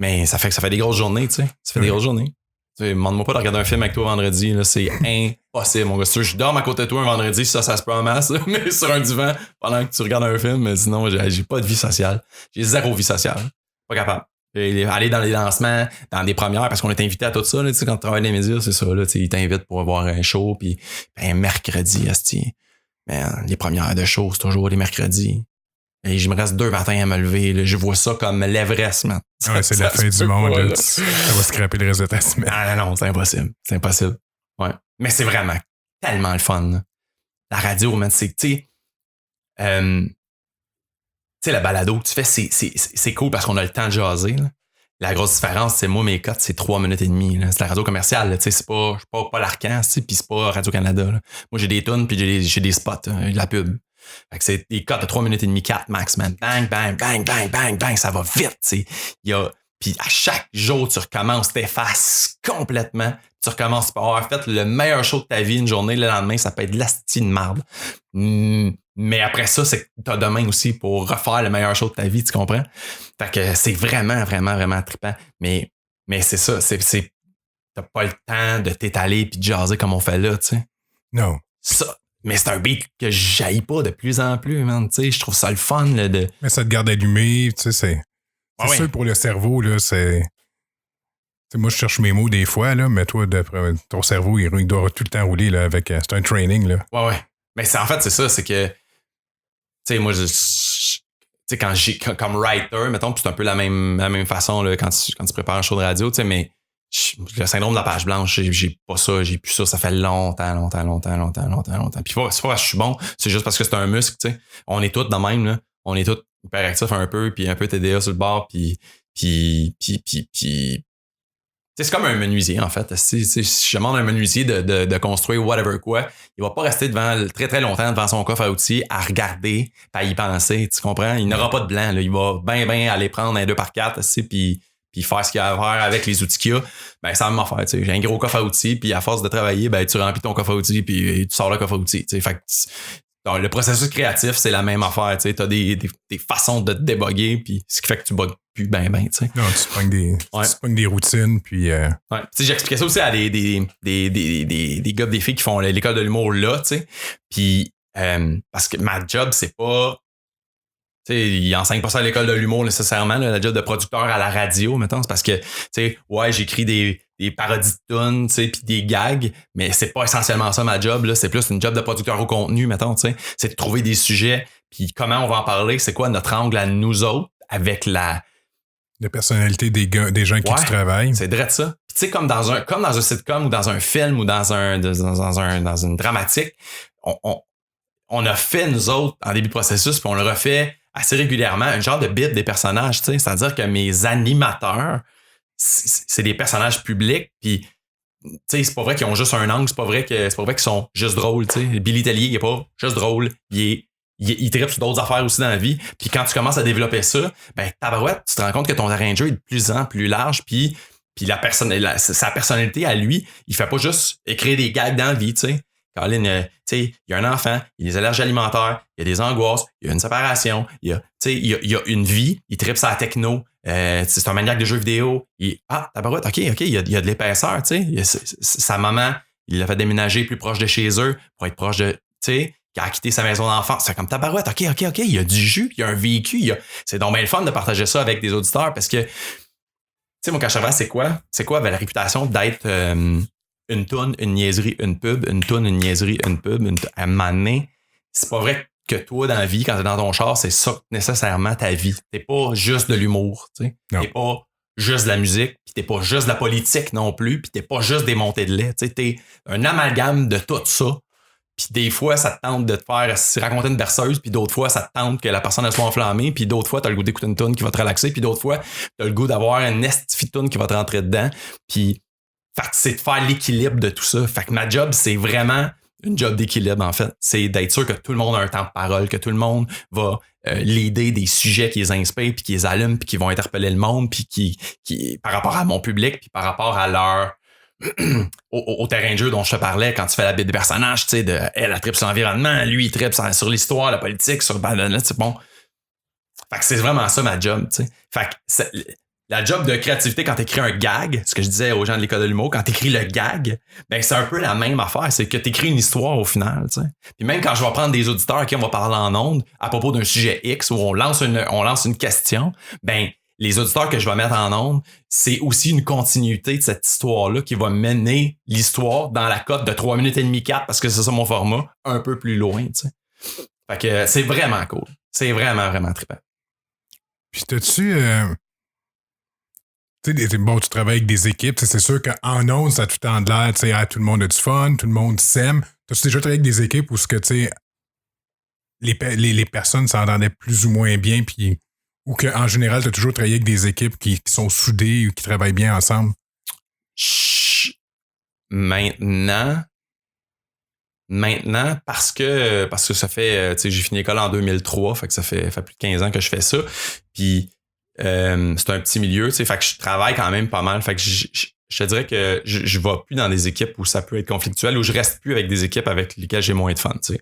Mais ça fait des grosses journées, tu sais. Ça fait des grosses journées. Tu sais, demande-moi pas de regarder un film avec toi vendredi, là. C'est impossible, mon gars. Si je dors à côté de toi un vendredi, ça se peut en masse, là. Mais sur un divan, pendant que tu regardes un film, mais sinon, j'ai pas de vie sociale. J'ai 0 vie sociale. Pas capable. Aller dans les lancements, dans des premières, parce qu'on est invité à tout ça, là, tu sais, quand tu travailles dans les médias, c'est ça, là, tu sais, ils t'invitent pour voir un show, puis mercredi, asti. Man, les premières de show, c'est toujours les mercredis. Et je me reste 2 matins à me lever. Là. Je vois ça comme l'Everest, man. Ouais, c'est la fin du monde. Pas, là. Ça va scraper le reste de ta semaine. Non, c'est impossible. C'est impossible. Ouais. Mais c'est vraiment tellement le fun. Là. La radio, man, c'est que, tu sais, la balado que tu fais, c'est cool parce qu'on a le temps de jaser. Là. La grosse différence, c'est moi, mes cotes, c'est 3 minutes et demie. Là. C'est la radio commerciale. Tu sais, c'est pas l'Arcan, puis c'est pas Radio-Canada. Là. Moi, j'ai des tunes, puis j'ai des spots, de la pub. Fait que c'est des cotes de 3 minutes et demie, 4 max, man. Bang, bang, bang, bang, bang, bang, ça va vite, tu sais. Puis à chaque jour, tu recommences, t'effaces complètement. Tu recommences par avoir fait le meilleur show de ta vie une journée. Le lendemain, ça peut être de l'asti de marde. Mais après ça, c'est que t'as demain aussi pour refaire le meilleur show de ta vie, tu comprends? Fait que c'est vraiment, vraiment, vraiment trippant. Mais c'est ça, t'as pas le temps de t'étaler puis de jaser comme on fait là, tu sais. Non. Ça. Mais c'est un beat que j'haïs pas de plus en plus, man. Tu sais, je trouve ça le fun. Là, Mais ça te garde allumé, tu sais, c'est sûr pour le cerveau, là, c'est... T'sais, moi, je cherche mes mots des fois, là, mais toi, d'après ton cerveau, il doit tout le temps rouler là, avec... c'est un training, là. Ouais. Mais en fait, c'est ça, c'est que... Tu sais, moi, tu sais, comme writer, mettons, c'est un peu la même façon là, quand tu prépares un show de radio, tu sais, mais... Le syndrome de la page blanche, j'ai pas ça, j'ai plus ça fait longtemps. Puis c'est pas parce que je suis bon, c'est juste parce que c'est un muscle, tu sais. On est tous de même, là. On est tous hyperactifs un peu, puis un peu TDA sur le bord, puis c'est comme un menuisier, en fait. Si je demande à un menuisier de construire whatever quoi, il va pas rester très, très longtemps devant son coffre à outils à regarder, à y penser, tu comprends? Il n'aura pas de blanc, là. Il va bien aller prendre un 2x4, puis faire ce qu'il y a à faire avec les outils qu'il y a, ben ça va m'en faire. J'ai un gros coffre à outils, puis à force de travailler, ben tu remplis ton coffre à outils, puis tu sors le coffre à outils. Fait que le processus créatif, c'est la même affaire. Tu as des façons de te déboguer, puis ce qui fait que tu bugs plus ben. Non, tu pognes des routines, puis... Ouais. J'expliquais ça aussi à des gars, des filles qui font l'école de l'humour là, tu sais. Puis parce que ma job, c'est pas... Tu sais, ils enseignent pas ça à l'école de l'humour nécessairement, là, la job de producteur à la radio, mettons. C'est parce que, tu sais, ouais, j'écris des parodies de tunes, tu sais, puis des gags, mais c'est pas essentiellement ça ma job, là. C'est plus une job de producteur au contenu, mettons, tu sais. C'est de trouver des sujets, puis comment on va en parler, c'est quoi notre angle à nous autres avec la personnalité des gens avec qui tu travailles. C'est direct ça. Puis tu sais, comme dans un sitcom ou dans un film ou dans une dramatique, on a fait, nous autres, en début de processus, puis on le refait assez régulièrement, un genre de bit des personnages, tu sais. C'est-à-dire que mes animateurs, c'est des personnages publics, puis tu sais, c'est pas vrai qu'ils ont juste un angle, c'est pas vrai qu'ils sont juste drôles, tu sais. Billy Tellier, il est pas juste drôle, il tripe sur d'autres affaires aussi dans la vie. Puis quand tu commences à développer ça, ben tabarouette, tu te rends compte que ton terrain de jeu est de plus en plus large, puis sa personnalité à lui, il fait pas juste écrire des gags dans la vie, tu sais. Colin, tu sais, il y a un enfant, il y a des allergies alimentaires, il y a des angoisses, il y a une séparation, il y a une vie, il tripe sur la techno, c'est un maniaque de jeux vidéo. Tabarouette, OK, il y a de l'épaisseur, tu sais. Sa maman, il l'a fait déménager plus proche de chez eux pour être proche de, tu sais, qui a quitté sa maison d'enfance. C'est comme tabarouette, OK, il y a du jus, il y a un vécu, c'est donc bien le fun de partager ça avec des auditeurs parce que, tu sais, mon cachevant, c'est quoi? C'est quoi la réputation d'être une toune, une niaiserie, une pub, une toune, une niaiserie, une pub, à un moment donné, c'est pas vrai que toi, dans la vie, quand t'es dans ton char, c'est ça nécessairement ta vie. T'es pas juste de l'humour, tu sais. T'es pas juste de la musique, puis t'es pas juste de la politique non plus, puis t'es pas juste des montées de lait. Tu sais, t'es un amalgame de tout ça. Puis des fois, ça te tente de te faire raconter une berceuse, puis d'autres fois, ça te tente que la personne elle soit enflammée, puis d'autres fois, t'as le goût d'écouter une toune qui va te relaxer, puis d'autres fois, t'as le goût d'avoir une estifie toune qui va te rentrer dedans. Puis c'est de faire l'équilibre de tout ça. Fait que ma job, c'est vraiment une job d'équilibre, en fait. C'est d'être sûr que tout le monde a un temps de parole, que tout le monde va leader des sujets qui les inspirent, puis qui les allument, puis qui vont interpeller le monde, puis qui par rapport à mon public, puis par rapport à leur au terrain de jeu dont je te parlais quand tu fais la bête des personnages, tu sais, de elle tripe sur l'environnement, lui il tripe sur l'histoire, la politique, sur c'est bon. Fait que c'est vraiment ça ma job, tu sais. Fait que la job de créativité quand t'écris un gag, ce que je disais aux gens de l'école de l'humour, quand t'écris le gag, ben c'est un peu la même affaire, c'est que t'écris une histoire au final, tu sais. Puis même quand je vais prendre des auditeurs à qui on va parler en ondes à propos d'un sujet X où on lance une question, ben les auditeurs que je vais mettre en ondes, c'est aussi une continuité de cette histoire-là qui va mener l'histoire dans la cote de 3 minutes et demie 4 parce que c'est ça mon format, un peu plus loin, tu sais. Fait que c'est vraiment cool. C'est vraiment, vraiment trippant. Puis t'as-tu... tu sais, bon, tu travailles avec des équipes, c'est sûr qu'en ondes, ça a tout le temps de l'air, tu sais, tout le monde a du fun, tout le monde s'aime. T'as-tu déjà travaillé avec des équipes où ce que, tu sais, les personnes s'entendaient plus ou moins bien, puis ou qu'en général, tu as toujours travaillé avec des équipes qui sont soudées ou qui travaillent bien ensemble? Maintenant, parce que ça fait, tu sais, j'ai fini l'école en 2003, fait que ça fait plus de 15 ans que je fais ça. Puis c'est un petit milieu, tu sais, fait que je travaille quand même pas mal. Fait que je te dirais que je vais plus dans des équipes où ça peut être conflictuel, ou je reste plus avec des équipes avec lesquelles j'ai moins de fun, tu sais.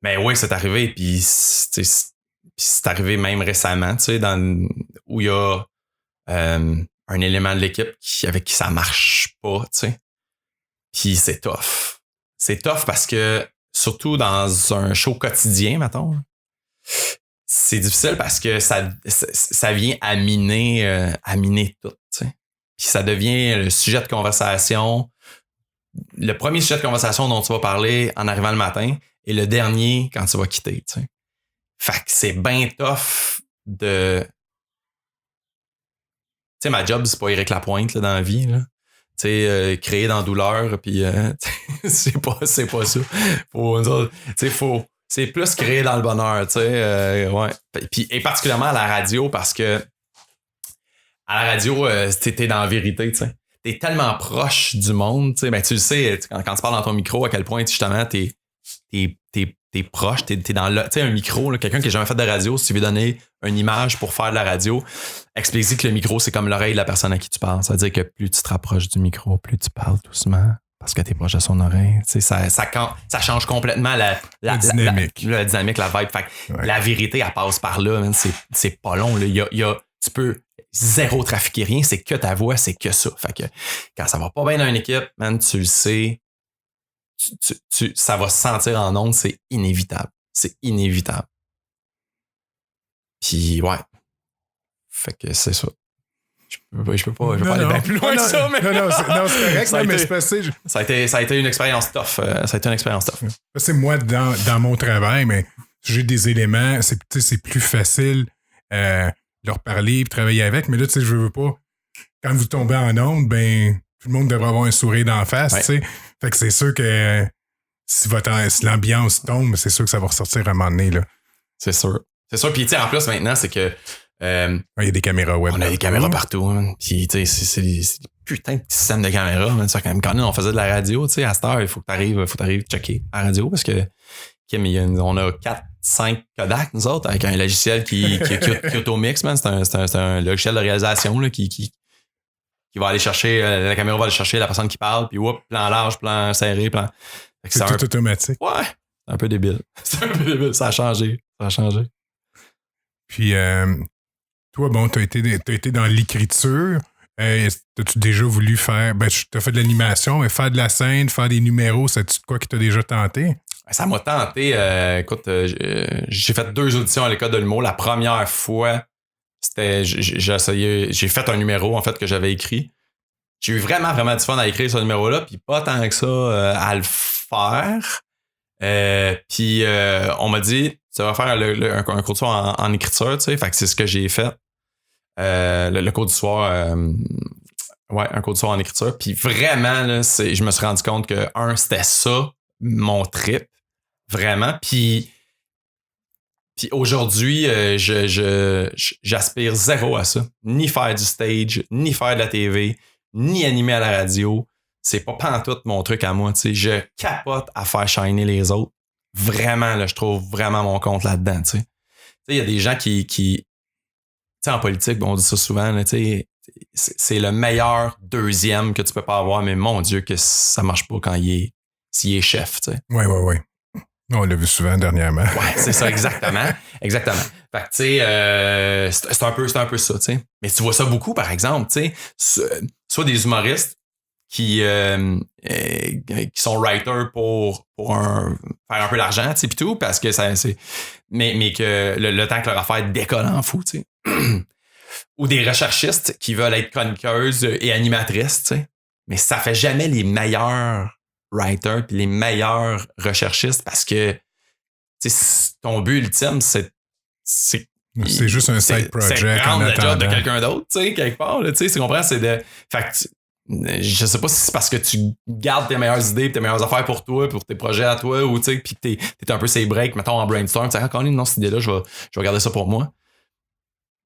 Mais oui, c'est arrivé, puis c'est arrivé même récemment, tu sais, où il y a un élément de l'équipe avec qui ça marche pas, tu sais. Puis c'est tough. C'est tough parce que, surtout dans un show quotidien, mettons, c'est difficile parce que ça vient à miner tout, tu sais. Puis ça devient le sujet de conversation, le premier sujet de conversation dont tu vas parler en arrivant le matin et le dernier quand tu vas quitter, tu sais. Fait que c'est bien tough de... Tu sais, ma job, c'est pas Éric Lapointe là, dans la vie, là. Tu sais, créer dans la douleur, puis c'est pas ça. C'est plus créer dans le bonheur, tu sais. Ouais. Puis, et particulièrement à la radio, parce que à la radio, t'es dans la vérité, tu sais. T'es tellement proche du monde, tu sais. Ben, tu le sais, quand tu parles dans ton micro, à quel point, justement, t'es proche, t'es dans le... Tu sais, un micro, là, quelqu'un qui n'a jamais fait de radio, si tu veux donner une image pour faire de la radio, explique que le micro, c'est comme l'oreille de la personne à qui tu parles. Ça veut dire que plus tu te rapproches du micro, plus tu parles doucement, parce que t'es proche de son oreille. Tu sais, ça change complètement la dynamique. La dynamique, la vibe. Fait que la vérité, elle passe par là, man. C'est pas long, là. Tu peux zéro trafiquer rien, c'est que ta voix, c'est que ça. Fait que quand ça va pas bien dans une équipe, man, tu le sais, ça va se sentir en ondes, c'est inévitable. C'est inévitable. Puis, ouais. Fait que c'est ça. Je peux pas aller bien plus loin que ça, mais... Non, c'est correct, mais c'est passé. Ça a été une expérience tough. C'est moi, dans mon travail, mais j'ai des éléments, c'est plus facile leur parler et travailler avec, mais là, tu sais, je veux pas. Quand vous tombez en ondes, ben, tout le monde devrait avoir un sourire d'en face, tu sais. Fait que c'est sûr que si l'ambiance tombe, c'est sûr que ça va ressortir à un moment donné, là. C'est sûr. Puis, tu sais, en plus, maintenant, c'est que... il y a des caméras web. On a des caméras partout. Hein. Puis, tu sais, c'est des putains de petits systèmes de caméras. Hein. Quand nous, on faisait de la radio, tu sais, à cette heure, il faut que t'arrives checker à la radio parce que on a 4-5 Kodak, nous autres, avec un logiciel qui automix, man. C'est un logiciel de réalisation là, qui va aller chercher, la caméra va aller chercher la personne qui parle, puis plan large, plan serré, plan. C'est tout automatique. Ouais, c'est un peu débile. Ça a changé. Puis, toi, bon, t'as été dans l'écriture. T'as-tu déjà voulu faire... Ben, t'as fait de l'animation, mais faire de la scène, faire des numéros, c'est-tu quoi qui t'a déjà tenté? Ça m'a tenté. Écoute, j'ai fait 2 auditions à l'école de l'humour. La première fois, j'ai fait un numéro, en fait, que j'avais écrit. J'ai eu vraiment, vraiment du fun à écrire ce numéro-là, puis pas tant que ça à le faire. Puis on m'a dit, tu vas faire un cours du soir en écriture, tu sais. Fait que c'est ce que j'ai fait. Le cours du soir, un cours du soir en écriture. Puis vraiment, là, je me suis rendu compte que, c'était ça, mon trip. Vraiment. Puis aujourd'hui, j'aspire zéro à ça. Ni faire du stage, ni faire de la TV, ni animer à la radio. C'est pas pantoute mon truc à moi. T'sais. Je capote à faire shiner les autres. Vraiment, là, je trouve vraiment mon compte là-dedans. Il y a des gens qui en politique, on dit ça souvent, là, c'est le meilleur deuxième que tu peux pas avoir, mais mon Dieu, que ça marche pas quand s'il est chef. Oui. On l'a vu souvent dernièrement. Ouais, c'est ça, exactement. Exactement. Fait que, tu sais, c'est un peu ça, tu sais. Mais tu vois ça beaucoup, par exemple, tu sais, soit des humoristes qui sont writers pour faire un peu d'argent, tu sais, pis tout, parce que mais que le temps que leur affaire décolle en fou, tu sais. Ou des recherchistes qui veulent être chroniqueuses et animatrices, tu sais. Mais ça fait jamais les meilleurs writers puis les meilleurs recherchistes parce que ton but ultime, c'est juste un side project. C'est prendre le job de quelqu'un d'autre, tu sais, quelque part. Tu sais, tu comprends? C'est de. Fait que je sais pas si c'est parce que tu gardes tes meilleures idées, tes meilleures affaires pour toi, pour tes projets à toi, ou tu sais, puis t'es un peu ces breaks, mettons en brainstorm, tu sais, quand non, cette idée-là, je vais garder ça pour moi.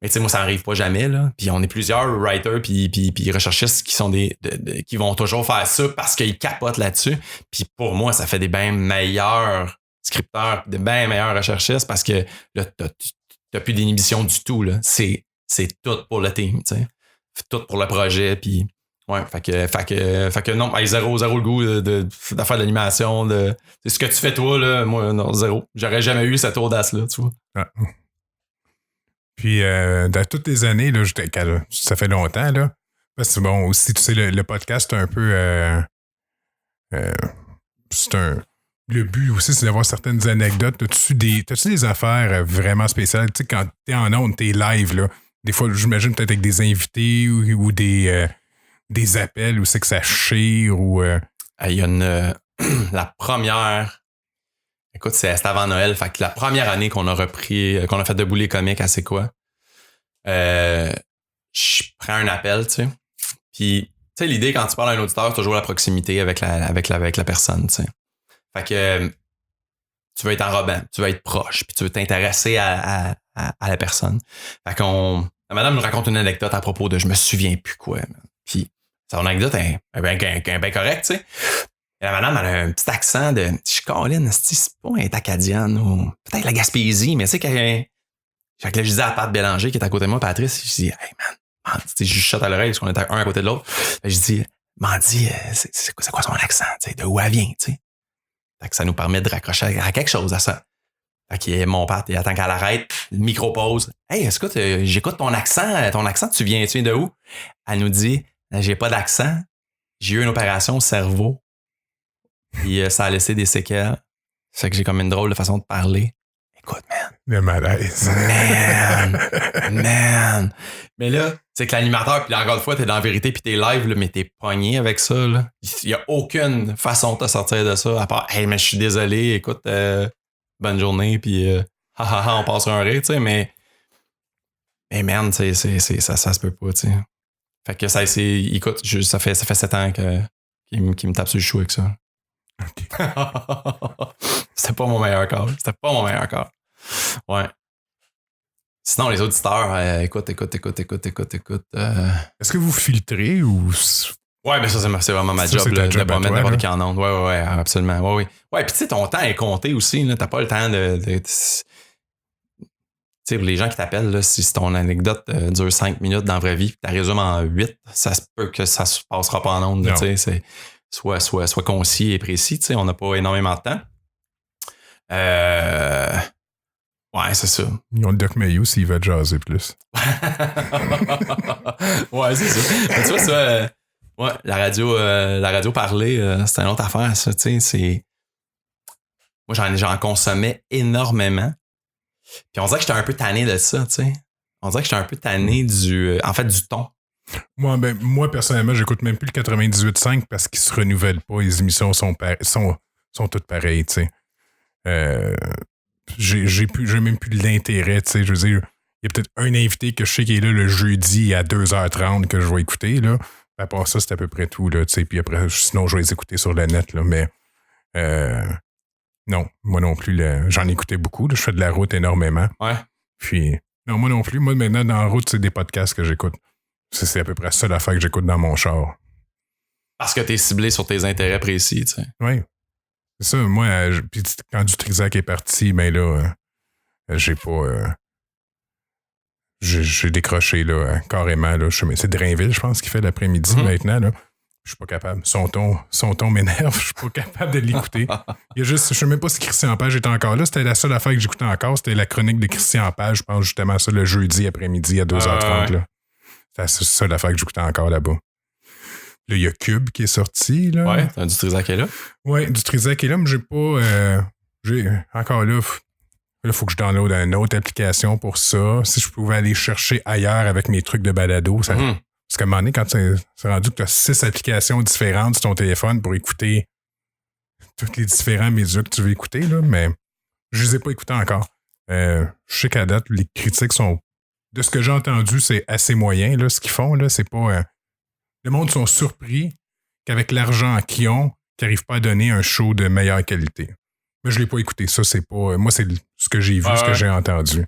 Mais tu sais, moi, ça n'arrive pas jamais, là. Puis on est plusieurs writers puis recherchistes qui sont qui vont toujours faire ça parce qu'ils capotent là-dessus. Puis pour moi, ça fait des bien meilleurs scripteurs, des bien meilleurs recherchistes parce que là, t'as plus d'inhibition du tout, là. C'est tout pour le team, tu sais. Tout pour le projet, puis ouais, fait que non, zéro le goût de faire de l'animation, c'est ce que tu fais toi, là, moi, non, zéro. J'aurais jamais eu cette audace-là, tu vois. Ah. Puis, dans toutes les années, là, ça fait longtemps, là. Parce que bon, aussi, tu sais, le podcast, c'est un peu. Le but aussi, c'est d'avoir certaines anecdotes. T'as-tu des affaires vraiment spéciales? Tu sais, quand t'es en ondes, t'es live, là. Des fois, j'imagine peut-être avec des invités ou des appels où c'est que ça chire ou. Il y a la première. Écoute, c'était avant Noël. Fait que la première année qu'on a fait Debout les comiques à C'est quoi? Je prends un appel, tu sais. Puis, tu sais, l'idée quand tu parles à un auditeur, c'est toujours la proximité avec la personne, tu sais. Fait que tu veux être enrobant, tu veux être proche, puis tu veux t'intéresser à la personne. Fait la madame nous raconte une anecdote à propos de je me souviens plus quoi. Puis, son anecdote est bien correcte, tu sais. Et la madame, elle a un petit accent de Caroline, c'est pas un acadienne ou peut-être la Gaspésie, mais tu sais, fait que là, je disais à Pat Bélanger qui est à côté de moi, Patrice, je dis, hey man, je chuchote à l'oreille parce qu'on était un à côté de l'autre. Je dis, Mandy, c'est quoi son accent, tu sais, de où elle vient, tu sais. Fait que ça nous permet de raccrocher à quelque chose à ça. Fait que mon père, il attend qu'elle arrête, micro-pause. Hey, est-ce que j'écoute ton accent, tu viens de où? Elle nous dit, j'ai pas d'accent, j'ai eu une opération au cerveau. Puis ça a laissé des séquelles. Fait que j'ai comme une drôle de façon de parler. Écoute, man. Le malaise. Man. Mais là, c'est que l'animateur, puis encore une fois, t'es dans la vérité, puis t'es live, là, mais t'es pogné avec ça. Là. Il y a aucune façon de te sortir de ça, à part, hey, mais je suis désolé, écoute, bonne journée, puis on passe sur un rire, tu sais, mais man, ça se peut pas, tu sais. Fait que écoute, ça fait 7 ans qu'il me tape sur le chou avec ça. Okay. C'était pas mon meilleur corps. Ouais. Sinon, les auditeurs, écoute. Est-ce que vous filtrez ou. Ouais, ben ça, c'est vraiment ma job, de pas mettre n'importe qui en onde. Ouais, absolument. Ouais. Ouais, puis tu sais, ton temps est compté aussi. Là. T'as pas le temps de tu sais, pour les gens qui t'appellent, là, si ton anecdote dure 5 minutes dans la vraie vie, tu la résumes en 8, ça se peut que ça se passera pas en onde. Tu sais, c'est. Soit concis et précis, tu sais, on n'a pas énormément de temps. Ouais, c'est ça. Ils ont le Doc Mayou s'il va jaser plus. Ouais, c'est ça. Mais tu vois, ça, ouais, la radio parlée, c'est une autre affaire, ça, tu sais, c'est. Moi, j'en consommais énormément. Puis on dirait que j'étais un peu tanné de ça, tu sais. On dirait que j'étais un peu tanné du ton. Moi, personnellement, j'écoute même plus le 98.5 parce qu'ils se renouvellent pas. Les émissions sont toutes pareilles, tu sais. j'ai même plus de l'intérêt, tu sais, je veux dire, il y a peut-être un invité que je sais qui est là le jeudi à 2h30 que je vais écouter, là. À part ça, c'est à peu près tout, là, tu sais, puis après, sinon, je vais les écouter sur le net, là, mais non, moi non plus, j'en écoutais beaucoup, là, je fais de la route énormément. Ouais. Puis, non, moi non plus, moi maintenant, dans la route, c'est des podcasts que j'écoute. C'est à peu près ça l'affaire que j'écoute dans mon char. Parce que t'es ciblé sur tes intérêts précis, tu sais. Oui. C'est ça, moi, puis quand du Trisac est parti, ben là, j'ai pas... j'ai décroché, là, carrément, là. C'est Drainville, je pense, qui fait l'après-midi maintenant, là. Je suis pas capable. Son ton m'énerve, je suis pas capable de l'écouter. Il y a juste, je sais même pas si Christian Page était encore là. C'était la seule affaire que j'écoutais encore. C'était la chronique de Christian Page, je pense justement ça le jeudi après-midi à 2h30, là. C'est la seule affaire que j'écoutais encore là-bas. Là, il y a Cube qui est sorti, là. Ouais, du Trisac est là. Ouais, du Trisac est là, mais j'ai pas... encore là... Il faut que je download une autre application pour ça. Si je pouvais aller chercher ailleurs avec mes trucs de balado, ça... Parce qu'à un moment donné, quand c'est rendu que tu as 6 applications différentes sur ton téléphone pour écouter tous les différents médias que tu veux écouter, là, mais je les ai pas écoutés encore. Je sais qu'à date, les critiques sont... De ce que j'ai entendu, c'est assez moyen, là, ce qu'ils font, là. C'est pas... le monde sont surpris qu'avec l'argent qu'ils ont, qu'ils n'arrivent pas à donner un show de meilleure qualité. Mais je l'ai pas écouté. Ça, c'est pas... Moi, c'est ce que j'ai vu, ce que j'ai entendu.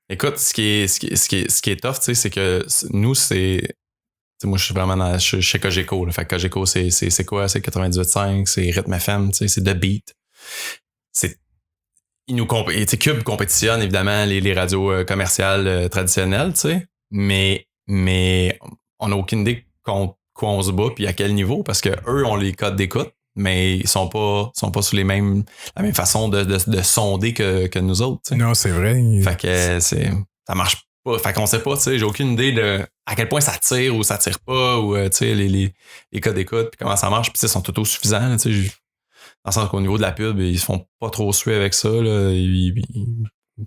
Écoute, ce qui est tough, tu sais, c'est que nous, c'est... T'sais, moi, je suis vraiment chez Cogeco. Là. Fait que Cogeco, c'est quoi? C'est 98.5, c'est Rythme FM, c'est The Beat. Cube compétitionne, évidemment, les radios commerciales traditionnelles, tu sais. Mais on n'a aucune idée contre quoi on se bat puis à quel niveau, parce que eux ont les codes d'écoute, mais ils sont pas sur la même façon de sonder que nous autres, tu sais. Non, c'est vrai. Fait que ça marche pas. Fait qu'on sait pas, tu sais, j'ai aucune idée de à quel point ça tire ou ça tire pas, ou tu sais, les codes d'écoute, puis comment ça marche, puis ils sont autosuffisants, tu sais. Dans le sens qu'au niveau de la pub, ils se font pas trop suer avec ça, là. Ils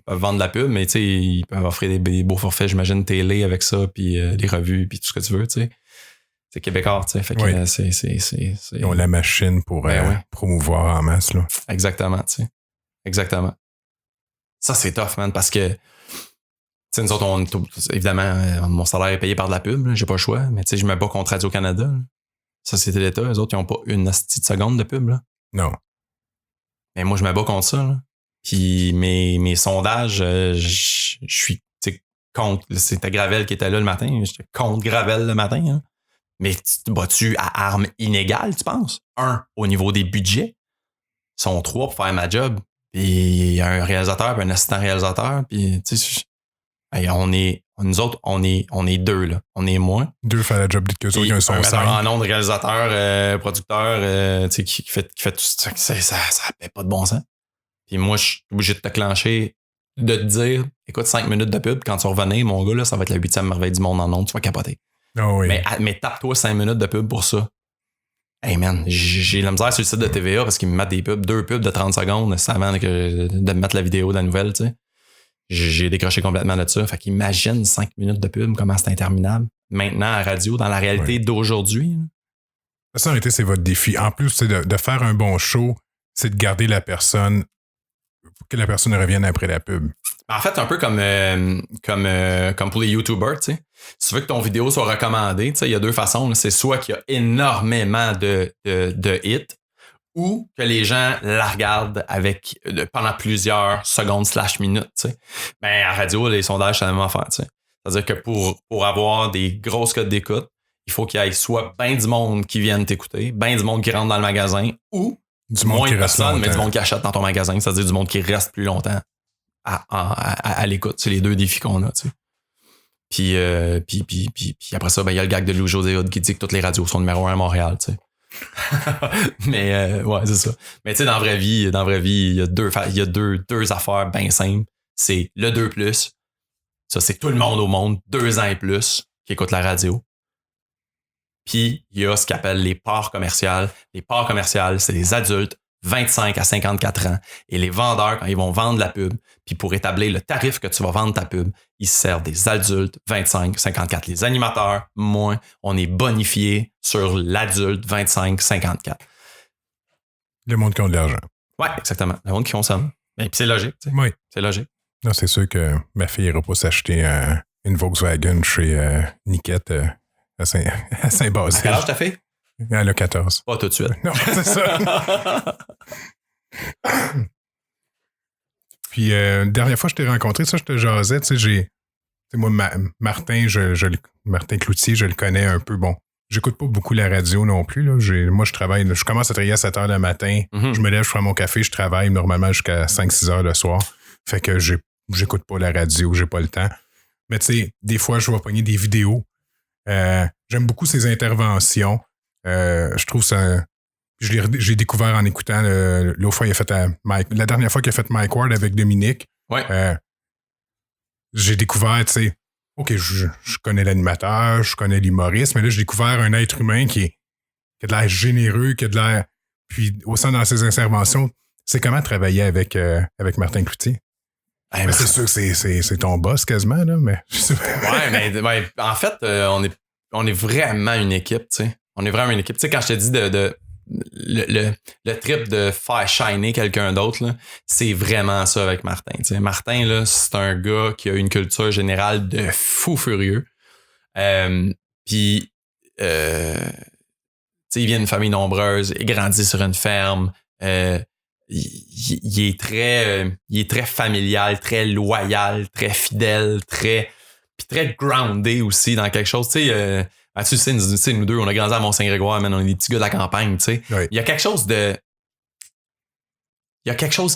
peuvent vendre de la pub, mais tu sais, ils peuvent offrir des beaux forfaits, j'imagine, télé avec ça, puis les revues, puis tout ce que tu veux, tu sais. C'est québécois, tu sais. Fait que c'est... Ils ont la machine pour promouvoir en masse, là. Exactement, tu sais. Exactement. Ça, c'est tough, man, parce que tu sais, nous autres, évidemment, mon salaire est payé par de la pub, là, j'ai pas le choix, mais tu sais, je me bats contre Radio-Canada. Là. Société d'État, eux autres, ils ont pas une petite seconde de pub, là. Non. Mais moi, je me bats contre ça, là. Puis mes sondages, je suis contre. C'était Gravel qui était là le matin. J'étais contre Gravel le matin, hein. Mais tu te bats-tu à armes inégales, tu penses? 1, au niveau des budgets. Ils sont 3 pour faire ma job. Puis il y a un réalisateur, puis un assistant réalisateur, puis tu sais... Nous autres, on est 2, là. On est moins. 2 fait la job de qu'eux autres, qui ont un son metteur en ondes, réalisateur, producteur, tu sais, qui fait tout ça. Ça fait pas de bon sens. Puis moi, je suis obligé de te clencher, de te dire, écoute, 5 minutes de pub, quand tu revenais, mon gars, là, ça va être la 8e merveille du monde en ondes, tu vas capoter. Oh oui. Mais tape-toi 5 minutes de pub pour ça. Hey man, j'ai la misère sur le site de TVA parce qu'ils me mettent des pubs, 2 pubs de 30 secondes avant de me mettre la vidéo de la nouvelle, tu sais. J'ai décroché complètement de ça. Fait qu'imagine 5 minutes de pub, comment c'est interminable. Maintenant, à radio, dans la réalité d'aujourd'hui. Ça, en réalité, c'est votre défi. En plus, c'est de faire un bon show, c'est de garder la personne, pour que la personne revienne après la pub. En fait, un peu comme pour les YouTubers, tu sais. Si tu veux que ton vidéo soit recommandée, tu sais, il y a 2 façons. Là. C'est soit qu'il y a énormément de hits, ou que les gens la regardent pendant plusieurs secondes / minutes, tu sais. Ben, à radio, les sondages, c'est la même affaire, tu sais. C'est-à-dire que pour avoir des grosses codes d'écoute, il faut qu'il y ait soit ben du monde qui vienne t'écouter, ben du monde qui rentre dans le magasin, ou du monde moins qui de reste personnes, longtemps. mais du monde qui achète dans ton magasin, c'est-à-dire du monde qui reste plus longtemps à l'écoute. C'est les 2 défis qu'on a, tu sais. Puis après ça, ben, il y a le gag de Louis-José Hood qui dit que toutes les radios sont numéro 1 à Montréal, tu sais. Mais ouais, c'est ça. Mais tu sais, dans la vraie vie, il y a deux affaires bien simples. C'est le 2+. Ça, c'est tout le monde au monde, 2 ans et plus, qui écoute la radio. Puis, il y a ce qu'on appelle les parts commerciales. Les parts commerciales, c'est les adultes 25 à 54 ans. Et les vendeurs, quand ils vont vendre la pub, puis pour établir le tarif que tu vas vendre ta pub, ils se servent des adultes 25, 54. Les animateurs, moins, on est bonifié sur l'adulte 25, 54. Le monde qui a de l'argent. Ouais, exactement. Le monde qui consomme. Et puis c'est logique. Oui. C'est logique. Non, c'est sûr que ma fille n'ira pas s'acheter une Volkswagen chez Niquette à Saint-Basile. À quel âge ta fille? Elle a 14. Pas tout de suite. Non, c'est ça. Puis, dernière fois que je t'ai rencontré, ça, je te jasais, tu sais, moi, Martin, Martin Cloutier, je le connais un peu. Bon, j'écoute pas beaucoup la radio non plus, là. Moi, je travaille, je commence à travailler à 7 h le matin. Mm-hmm. Je me lève, je prends mon café, je travaille normalement jusqu'à 5-6 h le soir. Fait que j'écoute pas la radio, j'ai pas le temps. Mais tu sais, des fois, je vais pogner des vidéos. J'aime beaucoup ses interventions. Je trouve ça... J'ai découvert en écoutant l'autre fois, la dernière fois qu'il a fait Mike Ward avec Dominique. Ouais. J'ai découvert, tu sais, OK, je connais l'animateur, je connais l'humoriste, mais là, j'ai découvert un être humain qui a de l'air généreux, qui a de l'air... Puis, au sein dans ses interventions, c'est comment travailler avec Martin Cloutier? Mais c'est sûr que c'est ton boss quasiment, là, mais... Ouais, mais en fait, on est vraiment une équipe, tu sais. On est vraiment une équipe. Tu sais, quand je te dis le trip de faire shiner quelqu'un d'autre, là, c'est vraiment ça avec Martin. Tu sais. Martin, là, c'est un gars qui a une culture générale de fou furieux. Puis, tu sais, il vient d'une famille nombreuse, il grandit sur une ferme. Il est très familial, très loyal, très fidèle, puis très groundé aussi dans quelque chose. Tu sais, nous deux, on a grandi à Mont-Saint-Grégoire, man, on est des petits gars de la campagne, tu sais. Oui. Il y a quelque chose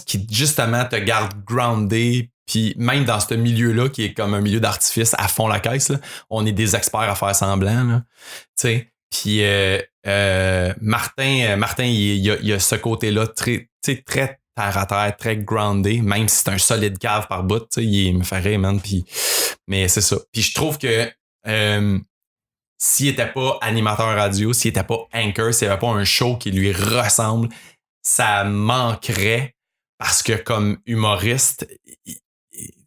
qui, justement, te garde groundé, puis même dans ce milieu-là, qui est comme un milieu d'artifice à fond la caisse, là, on est des experts à faire semblant, là, tu sais. Puis Martin, il a ce côté-là très terre à terre, très groundé, même si c'est un solide cave par bout, tu sais, il me fait rire, man. Mais c'est ça. Puis je trouve que s'il était pas animateur radio, s'il était pas anchor, s'il n'y avait pas un show qui lui ressemble, ça manquerait parce que comme humoriste,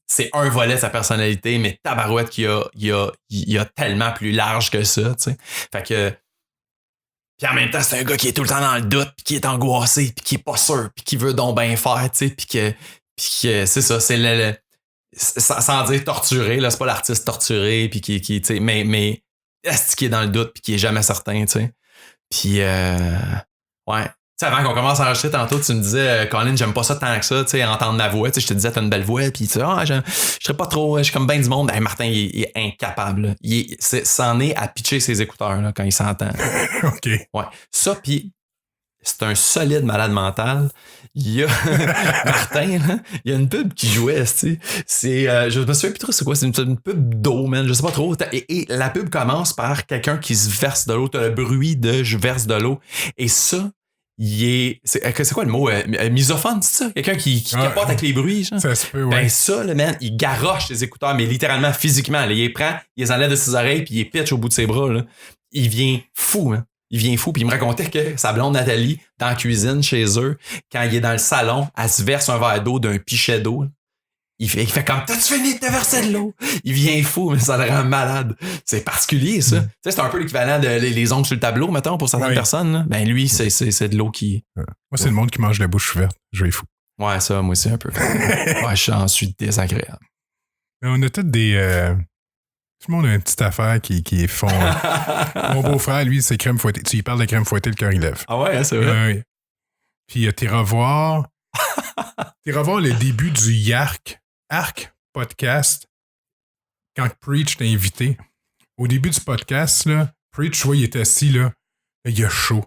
c'est un volet de sa personnalité, mais tabarouette qu'il y a tellement plus large que ça, tu sais. Fait que puis en même temps, c'est un gars qui est tout le temps dans le doute, puis qui est angoissé, puis qui est pas sûr, puis qui veut donc bien faire, tu sais, puis que c'est ça, c'est sans dire torturé, là, c'est pas l'artiste torturé, puis qui tu sais, mais est-ce qui est dans le doute, puis qui est jamais certain, tu sais. Puis ouais. Tu sais, avant qu'on commence à enregistrer tantôt, tu me disais, Colin, j'aime pas ça tant que ça, tu sais, entendre ma voix. Tu sais, je te disais, t'as une belle voix, puis tu sais, je serais pas trop, je suis comme ben du monde. Hey, Martin, il est incapable. C'en est à pitcher ses écouteurs là, quand il s'entend. OK. Ouais. Ça, puis c'est un solide malade mental. Il y a Martin, là, il y a une pub qui jouait, tu sais. Je me souviens plus trop c'est quoi, c'est une pub d'eau, man. Je sais pas trop. Et la pub commence par quelqu'un qui se verse de l'eau. T'as le bruit de je verse de l'eau. Et ça, c'est quoi le mot? Misophone, c'est ça? Quelqu'un qui capote avec les bruits, genre? Ça se peut, ouais. Ben ça, le man, il garoche les écouteurs, mais littéralement, physiquement. Là, il les prend, il les enlève de ses oreilles, puis il les pitch au bout de ses bras. Là. Il vient fou, hein. Il vient fou, puis il me racontait que sa blonde Nathalie, dans la cuisine chez eux, quand il est dans le salon, elle se verse un verre d'eau d'un pichet d'eau. Là. Il fait comme, t'as-tu fini de te verser de l'eau? Il vient fou, mais ça le rend malade. C'est particulier, ça. Tu sais, c'est un peu l'équivalent de les ongles sur le tableau, mettons, pour certaines personnes. Là. Ben lui, c'est de l'eau qui... Moi, c'est le monde qui mange la bouche ouverte. Je vais fou. Ouais, ça, moi aussi, un peu. Ouais, j'en suis désagréable. Mais on a tous des... Tout le monde a une petite affaire qui est fond. Mon beau-frère, lui, c'est crème fouettée. Tu lui parles de crème fouettée, le cœur, il lève. Ah ouais, c'est vrai? Oui. Puis t'iras voir le début du Arc podcast quand Preach t'a invité. Au début du podcast, là, Preach, tu vois, il est assis, là, il a chaud.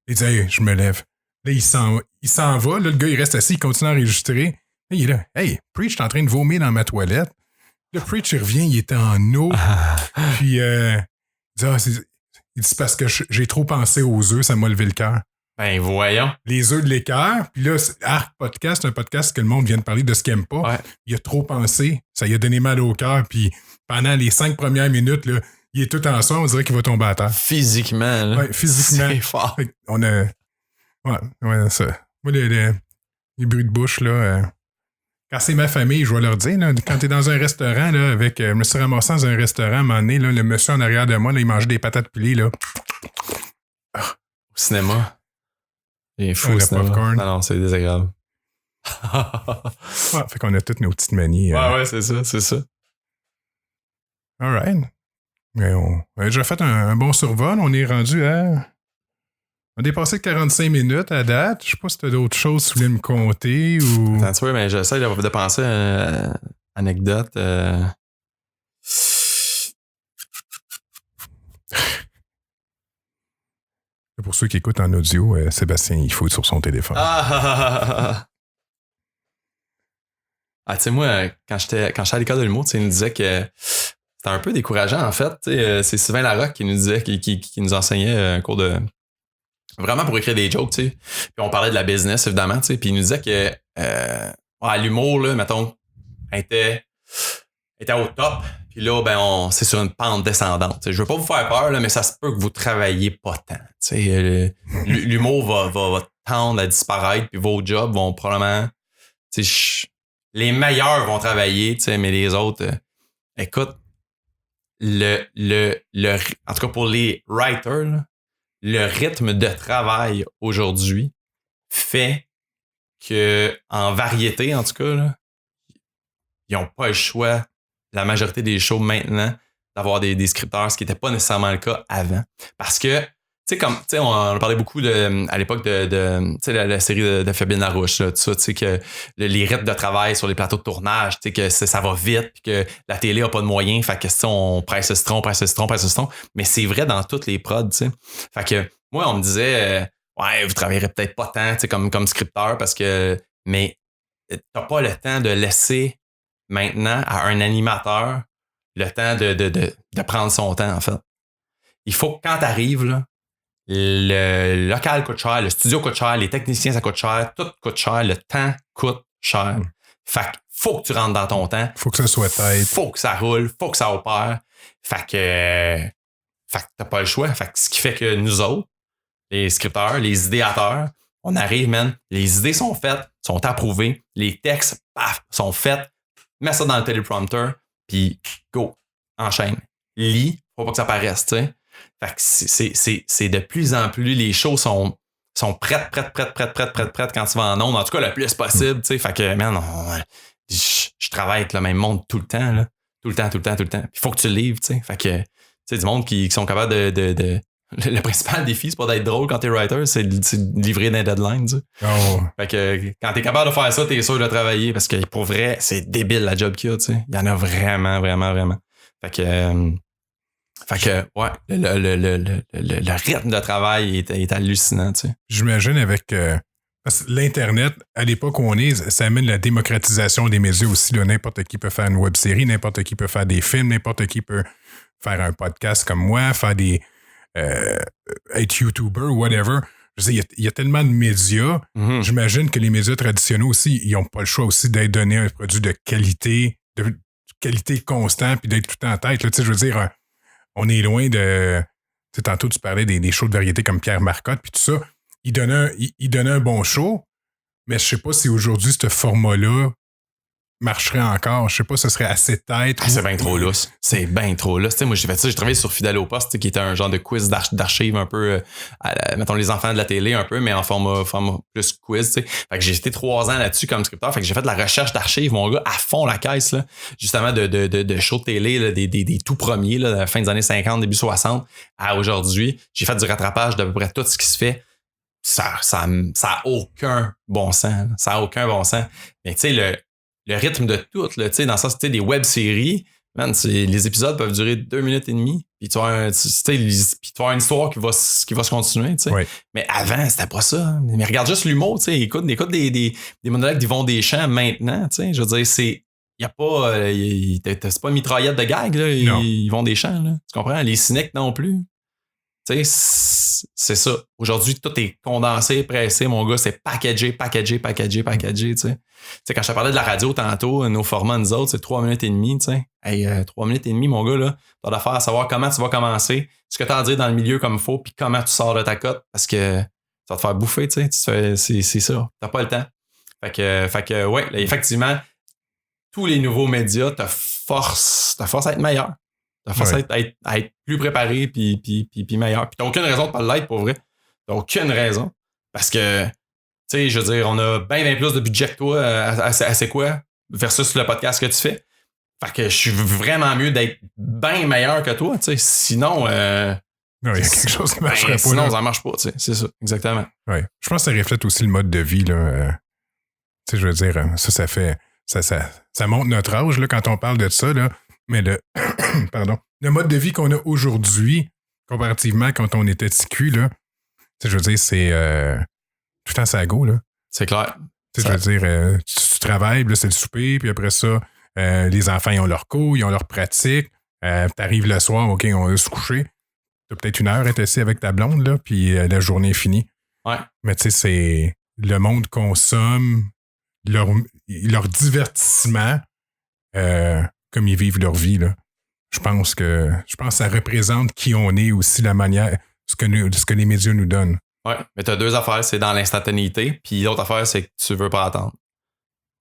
Il dit, hey, je me lève. Là, il s'en va, là, le gars, il reste assis, il continue à enregistrer. Là, il est là, hey, Preach, t'es en train de vomir dans ma toilette. Là, Preach, il revient, il était en eau. Puis, il dit, c'est parce que j'ai trop pensé aux œufs, ça m'a levé le cœur. Ben, voyons. Les œufs de l'équerre. Puis là, Arc Podcast, c'est un podcast que le monde vient de parler de ce qu'il n'aime pas. Ouais. Il a trop pensé. Ça lui a donné mal au cœur. Puis pendant les 5 premières minutes, là, il est tout en soi. On dirait qu'il va tomber à terre. Physiquement. Là. Ouais, physiquement. C'est fort. On a... Ouais, ça. Moi, les bruits de bouche, là... Quand c'est ma famille, je vais leur dire, là, quand t'es dans un restaurant, là, je me suis ramassé dans un restaurant, à un moment donné, là, le monsieur en arrière de moi, là, il mangeait des patates pilées, là. Au cinéma. Il est fou, le ça. popcorn. Non, c'est désagréable. Ouais, fait qu'on a toutes nos petites manies. Ouais, c'est ça. All right. Mais on a déjà fait un bon survol. On est rendu à... On a dépassé 45 minutes à date. Je sais pas si tu as d'autres choses que tu voulais me conter ou... Attends, tu vois, mais j'essaie de penser à une anecdote. Pour ceux qui écoutent en audio, Sébastien, il faut être sur son téléphone. Ah, tu sais, moi, quand j'étais à l'école de l'humour, il nous disait que c'était un peu décourageant, en fait. C'est Sylvain Larocque qui nous disait, qui nous enseignait un cours de... Vraiment pour écrire des jokes, tu sais. Puis on parlait de la business, évidemment, tu sais. Puis il nous disait que l'humour, là, mettons, était au top. Puis là, ben, c'est sur une pente descendante. T'sais. Je veux pas vous faire peur, là, mais ça se peut que vous travaillez pas tant. L'humour va tendre à disparaître, puis vos jobs vont probablement... les meilleurs vont travailler, mais les autres... écoute, en tout cas pour les writers, là, le rythme de travail aujourd'hui fait que en variété, en tout cas, là, ils n'ont pas le choix, la majorité des shows maintenant, d'avoir des scripteurs, ce qui n'était pas nécessairement le cas avant. Parce que, on a parlé beaucoup à l'époque de la série de Fabienne Larouche, là, tout ça, que les rythmes de travail sur les plateaux de tournage, que ça va vite, puis que la télé n'a pas de moyens, fait que on presse le citron. Mais c'est vrai dans toutes les prods, tu sais. Fait que moi, on me disait, ouais, vous travaillerez peut-être pas tant, comme scripteur, parce que, mais t'as pas le temps de laisser maintenant à un animateur le temps de prendre son temps, en fait. Il faut que quand t'arrives, là, le local coûte cher, le studio coûte cher, les techniciens, ça coûte cher, tout coûte cher, le temps coûte cher. Fait que faut que tu rentres dans ton temps. Faut que ça soit tête. Faut que ça roule, faut que ça opère. Fait que t'as pas le choix. Fait que ce qui fait que nous autres, les scripteurs, les idéateurs, on arrive, man, les idées sont faites, sont approuvées, les textes, paf, sont faits, mets ça dans le téléprompter, puis go, enchaîne. Lis, faut pas que ça paraisse, tu sais. Fait que c'est de plus en plus, les shows sont prêtes quand tu vas en ondes, en tout cas le plus possible, tu sais. Fait que, man, je travaille avec le même monde tout le temps, là. Tout le temps. Il faut que tu le livres, tu sais. Fait que, tu sais, du monde qui sont capables de le principal défi, c'est pas d'être drôle quand t'es writer, c'est de livrer des deadlines, tu sais. Oh. Fait que quand t'es capable de faire ça, t'es sûr de travailler parce que pour vrai, c'est débile la job qu'il y a, tu sais. Il y en a vraiment. Fait que ouais, le rythme de travail est hallucinant, tu sais. J'imagine avec parce que l'Internet, à l'époque où on est, ça amène la démocratisation des médias aussi. Là. N'importe qui peut faire une web-série, n'importe qui peut faire des films, n'importe qui peut faire un podcast comme moi, faire des être YouTuber, whatever. Je sais, il y a tellement de médias. Mm-hmm. J'imagine que les médias traditionnels aussi, ils n'ont pas le choix aussi d'être donné un produit de qualité constante puis d'être tout en tête. Là. Je veux dire, on est loin de... Tantôt, tu parlais des shows de variété comme Pierre Marcotte puis tout ça. Il donnait un bon show, mais je sais pas si aujourd'hui, ce format-là marcherait encore. Je sais pas, ce serait assez tête. C'est bien trop lousse. C'est bien trop lousse. Moi, j'ai fait ça. J'ai travaillé sur Fidèle au poste, qui était un genre de quiz d'archives un peu, mettons, les enfants de la télé un peu, mais en format plus quiz. T'sais. Fait que j'ai été 3 ans là-dessus comme scripteur. Fait que j'ai fait de la recherche d'archives, mon gars, à fond la caisse, là, justement de shows de télé, là, des tout premiers, là, de la fin des années 50, début 60 à aujourd'hui. J'ai fait du rattrapage d'à peu près tout ce qui se fait. Ça a aucun bon sens. Ça a aucun bon sens. Mais tu sais, le rythme de tout, là, tu sais, dans le sens, des web-séries, man, les épisodes peuvent durer 2 minutes et demie, puis tu vas avoir une histoire qui va se continuer, tu sais. Oui. Mais avant, c'était pas ça. Mais regarde juste l'humour, tu sais, écoute des monologues d'Yvon Deschamps maintenant, tu sais, je veux dire, c'est pas une mitraillette de gag, là, Yvon Deschamps, là, tu comprends? Les cyniques non plus. Tu sais, c'est ça. Aujourd'hui, tout est condensé, pressé, mon gars, c'est packagé, tu sais. Tu sais, quand je te parlais de la radio tantôt, nos formats, nous autres, c'est 3 minutes et demie, tu sais. Hey, 3 minutes et demie, mon gars, là, t'as d'affaire à savoir comment tu vas commencer, ce que t'as à dire dans le milieu comme il faut, puis comment tu sors de ta cote, parce que ça va te faire bouffer, tu sais. C'est ça. T'as pas le temps. Fait que ouais, là, effectivement, tous les nouveaux médias te forcent à être meilleur. T'as forcé à être plus préparé puis meilleur. Puis t'as aucune raison de pas l'être, pour vrai. T'as aucune raison. Parce que, tu sais, je veux dire, on a bien plus de budget que toi à C'est quoi versus le podcast que tu fais. Fait que je suis vraiment mieux d'être bien meilleur que toi, tu sais. Sinon, Non, il y a quelque chose qui marcherait pas. Sinon, là. ça marche pas, tu sais. C'est ça, exactement. Ouais. Je pense que ça reflète aussi le mode de vie, là. Tu sais, je veux dire, ça fait. Ça montre notre âge, là, quand on parle de ça, là. Mais pardon. Le mode de vie qu'on a aujourd'hui, comparativement quand on était TQ, là. Tu sais, je veux dire, c'est. Tout le temps, ça go, là. C'est clair. Tu sais, je veux dire, tu travailles, là, c'est le souper, puis après ça, les enfants, ils ont leur cours, ils ont leur pratique. T'arrives le soir, OK, on va se coucher. T'as peut-être une heure à être assis avec ta blonde, là, puis la journée est finie. Ouais. Mais tu sais, c'est. Le monde consomme leur divertissement comme ils vivent leur vie, là. Je pense que ça représente qui on est aussi, la manière, ce que les médias nous donnent. Ouais, mais t'as deux affaires, c'est dans l'instantanéité, puis l'autre affaire, c'est que tu veux pas attendre.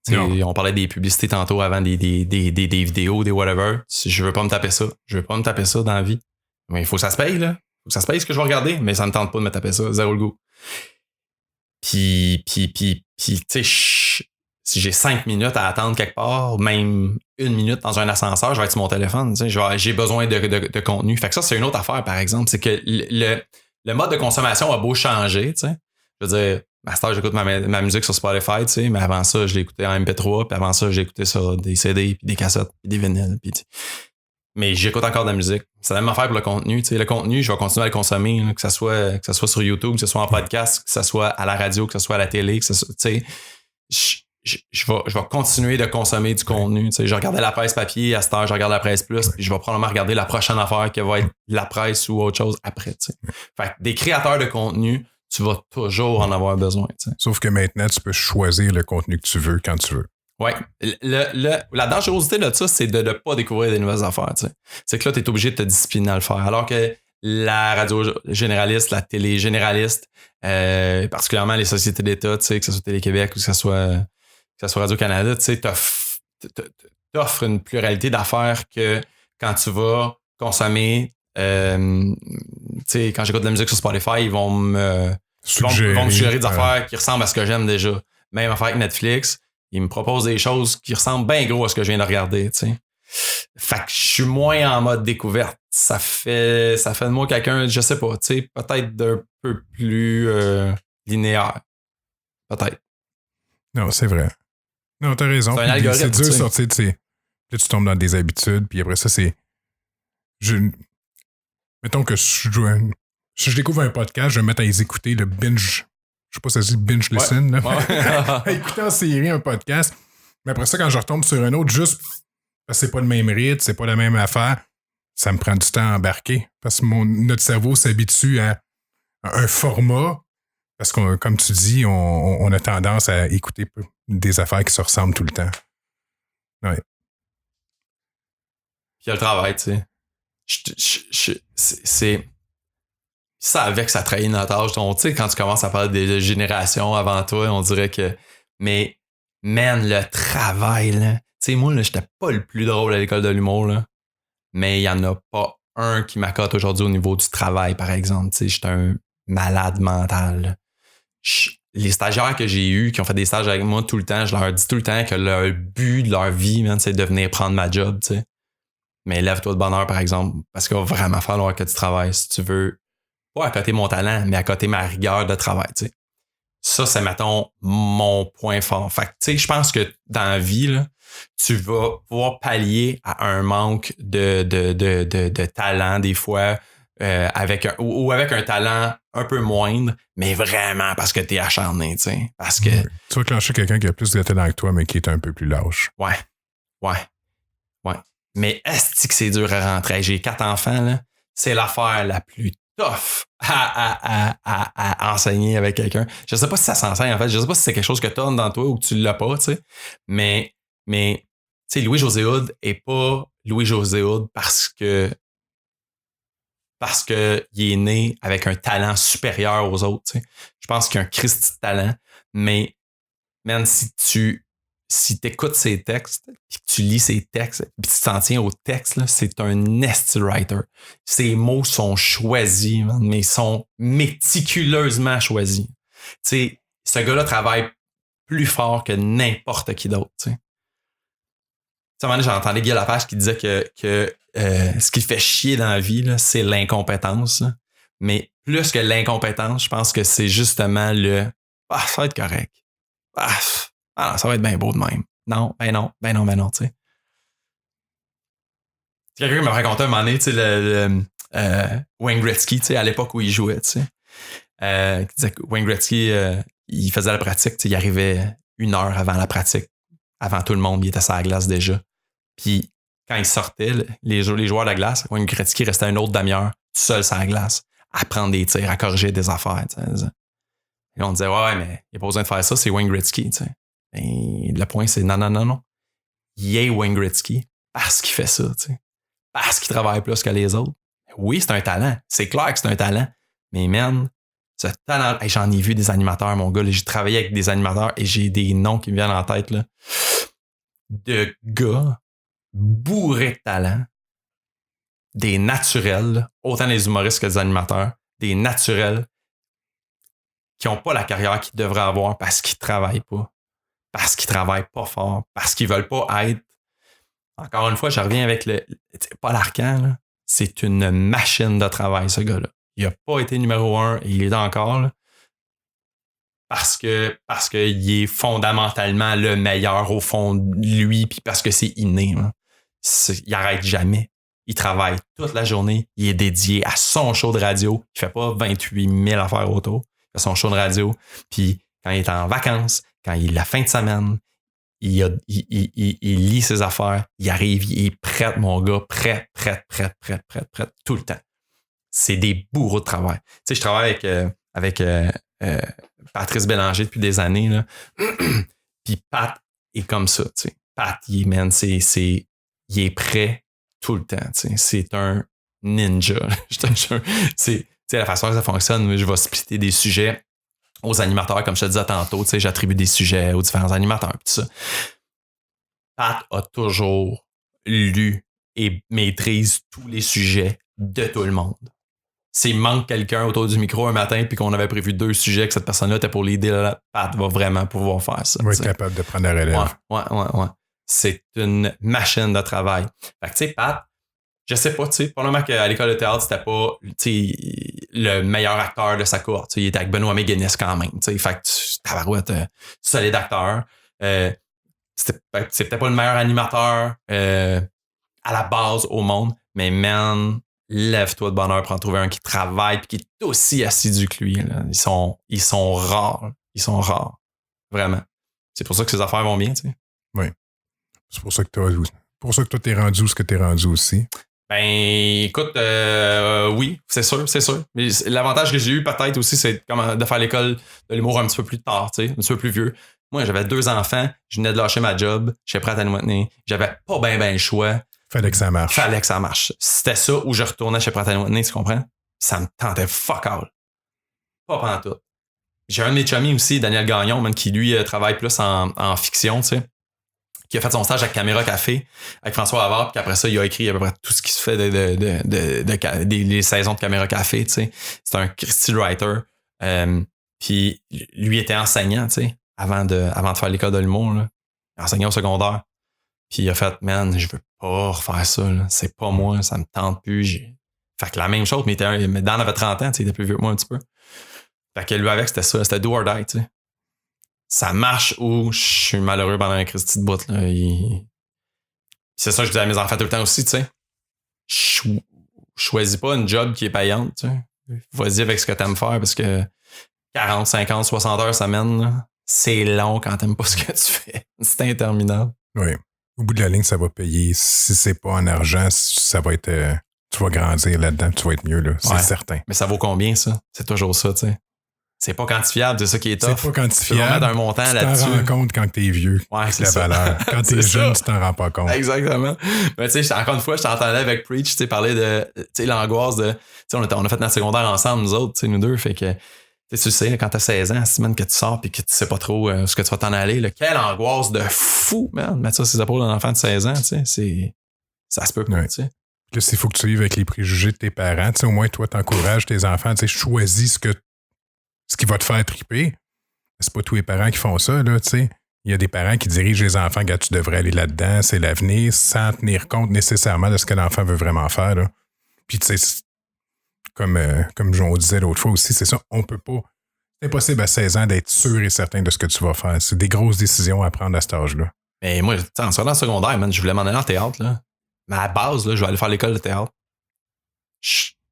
On parlait des publicités tantôt avant des vidéos, des whatever. Je veux pas me taper ça. Je veux pas me taper ça dans la vie. Mais il faut que ça se paye, là. Il faut que ça se paye ce que je vais regarder, mais ça me tente pas de me taper ça. Zéro le goût. Puis tu sais, si j'ai 5 minutes à attendre quelque part, même 1 minute dans un ascenseur, je vais être sur mon téléphone. J'ai besoin de contenu. Fait que ça, c'est une autre affaire, par exemple. C'est que le mode de consommation a beau changer, tu sais. Je veux dire, à cette heure, j'écoute ma musique sur Spotify, tu sais, mais avant ça, je l'écoutais en MP3, puis avant ça, j'écoutais sur des CD, puis des cassettes, puis des vinyles, puis mais j'écoute encore de la musique. C'est la même affaire pour le contenu. Tu sais, le contenu, je vais continuer à le consommer, là, que ce soit sur YouTube, que ce soit en podcast, que ce soit à la radio, que ce soit à la télé, que ce soit, tu sais, je vais continuer de consommer du contenu. Tu sais, je regardais la presse papier, à cette heure, je regarde la presse plus, puis je vais probablement regarder la prochaine affaire qui va être la presse ou autre chose après. Tu sais. Fait que des créateurs de contenu, tu vas toujours en avoir besoin. Tu sais. Sauf que maintenant, tu peux choisir le contenu que tu veux quand tu veux. Ouais. La dangerosité de ça, c'est de ne pas découvrir des nouvelles affaires. Tu sais. C'est que là, tu es obligé de te discipliner à le faire. Alors que la radio généraliste, la télé généraliste, particulièrement les sociétés d'État, tu sais, que ce soit Télé-Québec ou que ce soit Radio-Canada, tu sais, t'offres une pluralité d'affaires que quand tu vas consommer, tu sais, quand j'écoute de la musique sur Spotify, ils vont me suggérer des affaires qui ressemblent à ce que j'aime déjà. Même affaire avec Netflix, ils me proposent des choses qui ressemblent bien gros à ce que je viens de regarder, tu sais. Fait que je suis moins en mode découverte. Ça fait de moi quelqu'un, je sais pas, tu sais, peut-être d'un peu plus linéaire. Peut-être. Non, c'est vrai. Non, t'as raison. C'est un algorithme. C'est dur de sortir de ces. Là, tu tombes dans des habitudes, puis après ça, c'est. Mettons que si je découvre un podcast, je vais me mettre à les écouter, le binge. Je sais pas si ça se dit binge listen. Ouais. Là. À écouter en série un podcast. Mais après ça, quand je retombe sur un autre, juste parce que c'est pas le même rythme, c'est pas la même affaire, ça me prend du temps à embarquer. Parce que notre cerveau s'habitue à un format. Parce que, comme tu dis, on a tendance à écouter des affaires qui se ressemblent tout le temps. Ouais. Puis il y a le travail, tu sais. C'est ça avec ça trahit notre âge. Tu sais, quand tu commences à parler des générations avant toi, on dirait que. Mais, man, le travail, là. Tu sais, moi, là, j'étais pas le plus drôle à l'école de l'humour, là. Mais il y en a pas un qui m'accote aujourd'hui au niveau du travail, par exemple. Tu sais, j'étais un malade mental, là. Les stagiaires que j'ai eus, qui ont fait des stages avec moi tout le temps, je leur dis tout le temps que leur but de leur vie, man, c'est de venir prendre ma job, tu sais. Mais lève-toi de bonne heure, par exemple, parce qu'il va vraiment falloir que tu travailles si tu veux, pas à côté mon talent, mais à côté ma rigueur de travail, tu sais. Ça, c'est, mettons, mon point fort. Fait que, tu sais, je pense que dans la vie, là, tu vas pouvoir pallier à un manque de talent, des fois, avec un talent un peu moindre, mais vraiment parce que t'es acharné, tu sais. Parce que. Tu vas clencher quelqu'un qui a plus de talent que toi, mais qui est un peu plus lâche. Ouais. Mais est-ce que c'est dur à rentrer? J'ai 4 enfants, là. C'est l'affaire la plus tough à enseigner avec quelqu'un. Je sais pas si ça s'enseigne, en fait. Je sais pas si c'est quelque chose que t'as dans toi ou que tu l'as pas, tu sais. Mais tu sais, Louis-José Hood est pas Louis-José Hood parce que il est né avec un talent supérieur aux autres, tu sais. Je pense qu'il y a un Christi de talent, mais man, si t'écoutes ses textes, puis que tu lis ses textes, puis tu t'en tiens au texte, là, c'est un nasty writer. Ses mots sont choisis, man, mais ils sont méticuleusement choisis. sais, ce gars-là travaille plus fort que n'importe qui d'autre, tu sais. À un moment donné, j'entendais Guy Lapage qui disait que ce qui fait chier dans la vie, là, c'est l'incompétence. Là. Mais plus que l'incompétence, je pense que c'est justement ça va être correct. Non, ça va être bien beau de même. Non, tu sais. Quelqu'un m'a raconté un moment donné, tu sais, Wayne Gretzky, tu sais, à l'époque où il jouait, tu sais. Qui disait que Wayne Gretzky, il faisait la pratique, tu sais, il arrivait 1 heure avant la pratique. Avant tout le monde, il était sur la glace déjà. Puis quand il sortait, les joueurs de la glace, Wayne Gretzky restait une autre demi-heure tout seul sur la glace, à prendre des tirs, à corriger des affaires. T'sais. Et on disait, ouais, mais il n'y a pas besoin de faire ça, c'est Wayne Gretzky. T'sais. Et le point, c'est non. Il est Wayne Gretzky parce qu'il fait ça, t'sais. Parce qu'il travaille plus que les autres. Oui, c'est un talent. C'est clair que c'est un talent. Mais man, ce talent, j'en ai vu des animateurs, mon gars. Là, j'ai travaillé avec des animateurs et j'ai des noms qui me viennent en tête là, de gars bourrés de talent, des naturels, autant les humoristes que les animateurs, des naturels qui n'ont pas la carrière qu'ils devraient avoir parce qu'ils travaillent pas, parce qu'ils travaillent pas fort, parce qu'ils veulent pas être. Encore une fois, je reviens avec Paul Arcand, là, c'est une machine de travail, ce gars-là. Il n'a pas été numéro 1 et il est encore là, parce qu'il est fondamentalement le meilleur au fond de lui, puis parce que c'est inné. Hein. Il arrête jamais. Il travaille toute la journée. Il est dédié à son show de radio. Il fait pas 28 000 affaires autour. Il fait son show de radio. Puis quand il est en vacances, quand il est la fin de semaine, il lit ses affaires. Il arrive, il est prêt, mon gars. Prêt, tout le temps. C'est des bourreaux de travail. Tu sais, je travaille avec Patrice Bélanger depuis des années. Là. Puis Pat est comme ça. Tu sais. Pat, il est prêt tout le temps. Tu sais. C'est un ninja. C'est la façon que ça fonctionne. Je vais splitter des sujets aux animateurs, comme je te disais tantôt. Tu sais, j'attribue des sujets aux différents animateurs. Tout ça. Pat a toujours lu et maîtrise tous les sujets de tout le monde. S'il manque quelqu'un autour du micro un matin puis qu'on avait prévu 2 sujets que cette personne-là était pour l'aider, Pat va vraiment pouvoir faire ça. Il va être capable de prendre la relève. Ouais. C'est une machine de travail. Fait que tu sais, Pat, je sais pas, tu sais, probablement qu'à l'école de théâtre, c'était pas le meilleur acteur de sa cour. Il était avec Benoît Méguinness quand même. Fait que tabarouette, solide acteur. C'est peut-être pas le meilleur animateur à la base au monde, mais man, lève-toi de bonne heure pour en trouver un qui travaille et qui est aussi assidu que lui. Là. Ils sont rares. Ils sont rares. Vraiment. C'est pour ça que ces affaires vont bien, tu sais. Oui. C'est pour ça que toi, t'es rendu où ce que t'es rendu aussi. Ben, écoute, oui, c'est sûr. Mais l'avantage que j'ai eu peut-être aussi, c'est de faire l'école de l'humour un petit peu plus tard, tu sais, un petit peu plus vieux. Moi, j'avais 2 enfants, je venais de lâcher ma job, j'étais prêt à Watney, j'avais pas bien le choix. Fallait que ça marche. C'était ça où je retournais chez Pratt & Whitney, tu comprends? Ça me tentait fuck all. Pas pantoute. J'ai un de mes chummies aussi, Daniel Gagnon, même, qui lui travaille plus en fiction, tu sais, qui a fait son stage à Caméra Café avec François Havard, puis après ça, il a écrit à peu près tout ce qui se fait des saisons de Caméra Café, tu sais. C'est un Christy writer. Puis lui était enseignant, tu sais, avant de faire l'école de l'humour, là. Enseignant au secondaire. Puis il a fait, man, je veux pas refaire ça, là. C'est pas moi, ça me tente plus. Fait que la même chose, mais Dan avait 30 ans, tu sais, il était plus vieux que moi un petit peu. Fait que lui avec, c'était ça, c'était do or die, tu sais. Ça marche ou je suis malheureux pendant un Christy de bout, là. C'est ça que je dis à mes enfants tout le temps aussi, tu sais. Choisis pas une job qui est payante, tu sais. Vas-y avec ce que t'aimes faire parce que 40, 50, 60 heures semaine, là, c'est long quand t'aimes pas ce que tu fais. C'est interminable. Oui. Au bout de la ligne, ça va payer. Si c'est pas en argent, ça va être... tu vas grandir là-dedans, tu vas être mieux, là. C'est certain. Mais ça vaut combien, ça? C'est toujours ça, tu sais. C'est pas quantifiable, c'est ça qui est tough. C'est pas quantifiable. Tu vas mettre un montant là-dessus. Tu t'en rends compte quand t'es vieux. Ouais, c'est la ça. valeur. Quand t'es jeune, tu t'en rends pas compte. Exactement. Mais tu sais, encore une fois, je t'entendais avec Preach, tu sais, parler de, tu sais, l'angoisse de, tu sais, on a fait notre secondaire ensemble, nous autres, tu sais, nous deux, fait que, tu sais, quand t'as 16 ans, semaine que tu sors pis que tu sais pas trop ce que tu vas t'en aller, là, quelle angoisse de fou, man. Mettre ça sur les épaules d'un enfant de 16 ans, tu sais, ça se peut pas, tu sais. Là, s'il faut que tu vives avec les préjugés de tes parents, tu sais, au moins, toi, t'encourages tes enfants, tu sais, choisis ce que ce qui va te faire triper. C'est pas tous les parents qui font ça, là, tu sais. Il y a des parents qui dirigent les enfants, gars, tu devrais aller là-dedans, c'est l'avenir, sans tenir compte nécessairement de ce que l'enfant veut vraiment faire, là. Puis, tu sais, comme on disait l'autre fois aussi, c'est ça, on peut pas. C'est impossible à 16 ans d'être sûr et certain de ce que tu vas faire. C'est des grosses décisions à prendre à cet âge-là. Mais moi, en sortant secondaire, man, je voulais m'en aller en théâtre, là. Mais à la base, là, je vais aller faire l'école de théâtre.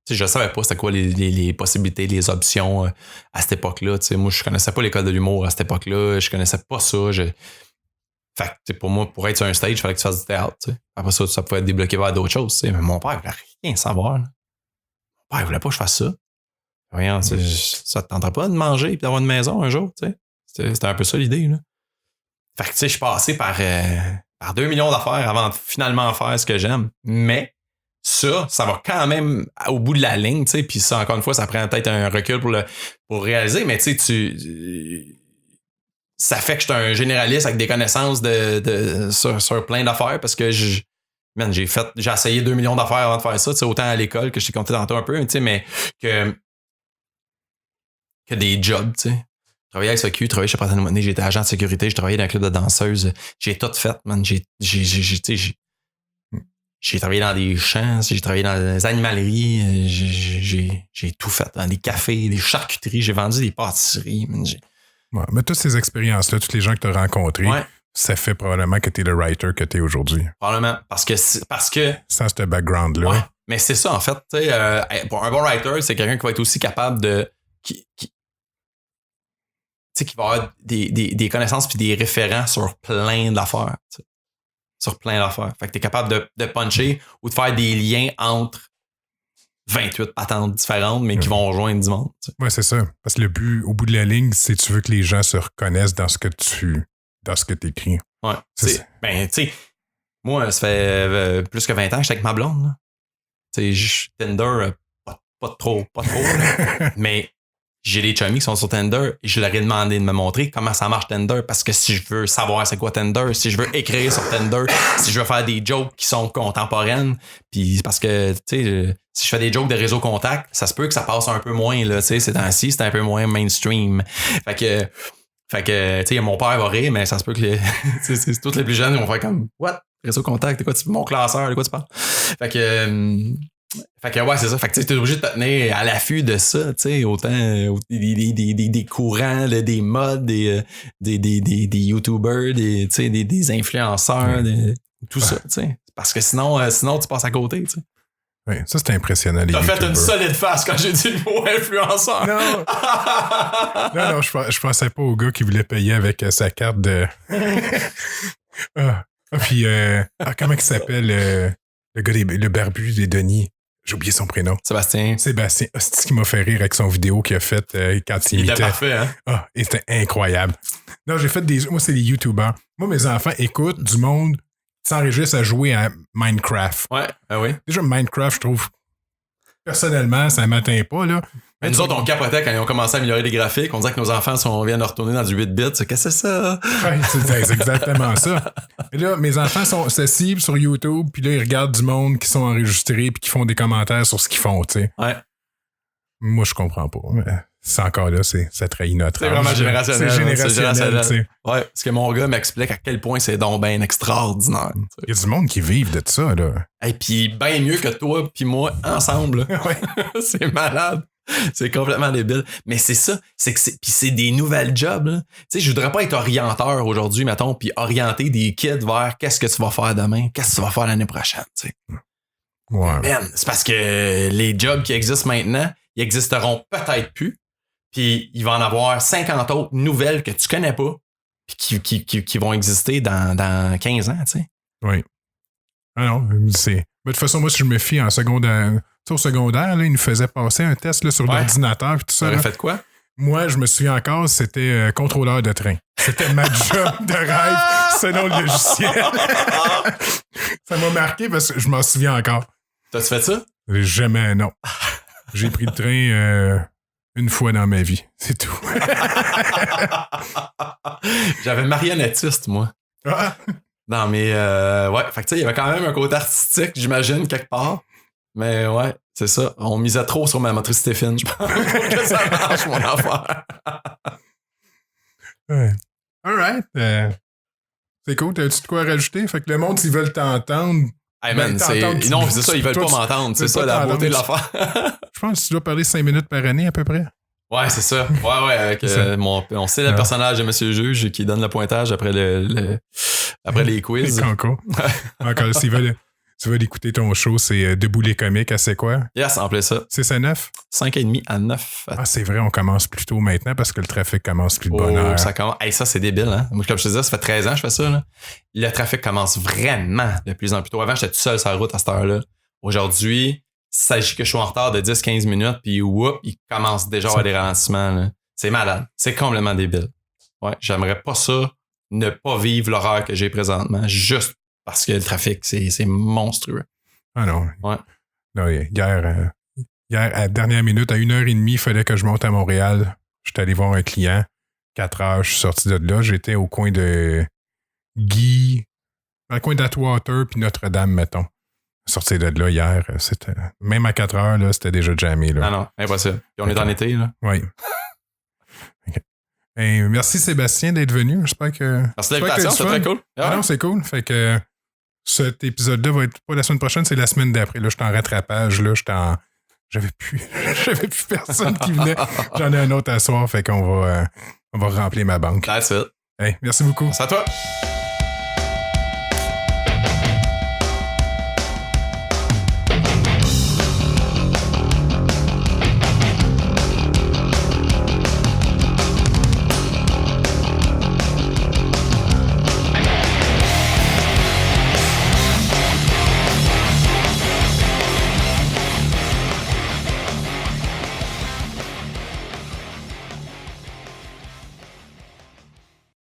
Je savais pas c'était quoi les possibilités, les options à cette époque-là. T'sais, moi, je connaissais pas l'école de l'humour à cette époque-là. Je connaissais pas ça. Fait que pour moi, pour être sur un stage, il fallait que tu fasses du théâtre. T'sais. Après ça pouvait être débloqué vers d'autres choses. T'sais. Mais mon père, il voulait rien savoir. Là. Mon père, il voulait pas que je fasse ça. Rien, ça te tenterait pas de manger et d'avoir une maison un jour. C'était un peu ça l'idée. Là. Fait que je suis passé par 2 millions d'affaires avant de finalement faire ce que j'aime. Mais ça va quand même au bout de la ligne, tu sais, puis ça, encore une fois, ça prend peut-être un recul pour réaliser, mais tu sais, ça fait que je suis un généraliste avec des connaissances sur plein d'affaires parce que j'ai essayé 2 millions d'affaires avant de faire ça, tu sais, autant à l'école que je t'ai compté tantôt un peu, tu sais, mais que des jobs, tu sais. Je travaillais à SAQ, je travaillais chez Pratt & Whitney, j'étais agent de sécurité, je travaillais dans un club de danseuses, j'ai tout fait, man, j'ai travaillé dans des champs, j'ai travaillé dans des animaleries, j'ai tout fait. Dans des cafés, des charcuteries, j'ai vendu des pâtisseries. Ouais, mais toutes ces expériences-là, tous les gens que tu as rencontrés, ça fait probablement que tu es le writer que tu es aujourd'hui. Probablement. Parce que sans ce background-là. Ouais, mais c'est ça, en fait. Un bon writer, c'est quelqu'un qui va être aussi capable de... qui va avoir des connaissances puis des référents sur plein d'affaires. T'sais. Sur plein d'affaires. Fait que t'es capable de puncher ou de faire des liens entre 28 patentes différentes, mais qui vont rejoindre du monde. T'sais. Ouais, c'est ça. Parce que le but, au bout de la ligne, c'est que tu veux que les gens se reconnaissent dans ce que t'écris. Ouais. Ben, tu sais, moi, ça fait plus que 20 ans que j'étais avec ma blonde. Tu sais, Tinder, pas trop. Mais j'ai des chummies qui sont sur Tinder et je leur ai demandé de me montrer comment ça marche Tinder parce que si je veux savoir c'est quoi Tinder, si je veux écrire sur Tinder, si je veux faire des jokes qui sont contemporaines, puis parce que, tu sais, si je fais des jokes de réseau contact, ça se peut que ça passe un peu moins, là, tu sais, ces temps-ci, c'est un peu moins mainstream. Fait que, tu sais, mon père va rire, mais ça se peut que c'est tous les plus jeunes, ils vont faire comme, what? Réseau contact, mon classeur, de quoi tu parles? Fait que ouais, c'est ça. Fait que tu es obligé de te tenir à l'affût de ça, tu sais, autant des courants, des modes, des YouTubers, des influenceurs, tout ça, tu sais. Parce que sinon, tu passes à côté, tu sais. Oui, ça, c'est impressionnant. T'as fait une solide face quand j'ai dit le mot influenceur. Non, je pensais pas au gars qui voulait payer avec sa carte de... Puis, comment il s'appelle le gars, le barbu des Denis? J'ai oublié son prénom. Sébastien. C'est ce qui m'a fait rire avec son vidéo qu'il a faite quand il imitait. Il était parfait, hein? Ah, et c'était incroyable. Non, j'ai fait moi, c'est des YouTubers. Moi, mes enfants écoutent du monde qui s'enregistre à jouer à Minecraft. Ouais, oui. Déjà, Minecraft, je trouve, personnellement, ça m'atteint pas, là. Mais nous autres, on capotait quand ils ont commencé à améliorer les graphiques. On disait que nos enfants viennent de retourner dans du 8 bits. Qu'est-ce que c'est ça? Ouais, c'est exactement ça. Et là, mes enfants se ciblent sur YouTube, puis là, ils regardent du monde qui sont enregistrés puis qui font des commentaires sur ce qu'ils font, tu sais. Ouais. Moi, je comprends pas. Mais c'est encore là, ça trahit notre âge. C'est vraiment générationnel. C'est générationnel, tu sais. Ouais, parce que mon gars m'explique à quel point c'est donc bien extraordinaire. Il y a du monde qui vivent de ça, là. Et puis, bien mieux que toi puis moi, ensemble. Ouais. C'est malade. C'est complètement débile. Mais c'est ça. Puis c'est des nouvelles jobs. Tu sais, je voudrais pas être orienteur aujourd'hui, mettons, puis orienter des kids vers qu'est-ce que tu vas faire demain, qu'est-ce que tu vas faire l'année prochaine, tu sais. Ouais. Man, c'est parce que les jobs qui existent maintenant, ils existeront peut-être plus. Puis il va en avoir 50 autres nouvelles que tu connais pas, puis qui vont exister dans 15 ans, tu sais. Oui. Ah non, c'est... Mais de toute façon, moi, si je me fie en secondaire... Au secondaire, là, ils nous faisaient passer un test là, sur l'ordinateur et tout ça. T'aurais fait quoi? Moi, je me souviens encore, c'était contrôleur de train. C'était ma job de rêve selon le logiciel. Ça m'a marqué parce que je m'en souviens encore. T'as-tu fait ça? Jamais, non. J'ai pris le train une fois dans ma vie. C'est tout. J'avais marionnettiste, moi. Ah. Non, mais ouais. Fait que tu sais, il y avait quand même un côté artistique, j'imagine, quelque part. Mais ouais, c'est ça. On misait trop sur ma motricité fine, je pense, pour que ça marche, mon affaire. Ouais. Alright. C'est cool. T'as-tu de quoi rajouter? Fait que le monde, s'ils veulent t'entendre. Hey man, non, c'est ça, ils veulent pas m'entendre. C'est ça la beauté de l'affaire. Je pense que tu dois parler 5 minutes par année à peu près. Ouais, c'est ça. Ouais, avec on sait le personnage de Monsieur Juge qui donne le pointage après après les quiz. Les concours. Encore, s'ils veulent écouter ton show, c'est Debout les comiques à C'est quoi? Yes, en plus ça. 6 à 9? 5h30 à 9. Ah, c'est vrai, on commence plus tôt maintenant parce que le trafic commence plus de bonne heure. Ça, c'est débile, hein? Moi, comme je te disais, ça fait 13 ans que je fais ça, là. Le trafic commence vraiment de plus en plus tôt. Avant, j'étais tout seul sur la route à cette heure-là. Aujourd'hui, il s'agit que je suis en retard de 10-15 minutes, puis whoop, il commence déjà à avoir des ralentissements, là. C'est malade. C'est complètement débile. Ouais, j'aimerais pas ça, ne pas vivre l'horreur que j'ai présentement, juste parce que le trafic, c'est monstrueux. Ah non. Ouais. Non, hier, à la dernière minute, à 1h30, il fallait que je monte à Montréal. J'étais allé voir un client. 4 heures, je suis sorti de là. J'étais au coin de Guy, dans le coin d'Atwater puis Notre-Dame, mettons. Sorti de là hier, c'était même à 4 heures, là, c'était déjà jammé. Là. Ah non, impossible. Puis on est en été, là. Oui. Okay. Hey, merci Sébastien d'être venu. J'espère que. Merci de l'invitation, c'est très cool. Ah non, c'est cool. Fait que cet épisode-là va être pas la semaine prochaine, c'est la semaine d'après. Là, je suis en rattrapage. Là, j'avais plus personne qui venait. J'en ai un autre à soir, fait qu'on va remplir ma banque. That's it. Hey, merci beaucoup. C'est à toi.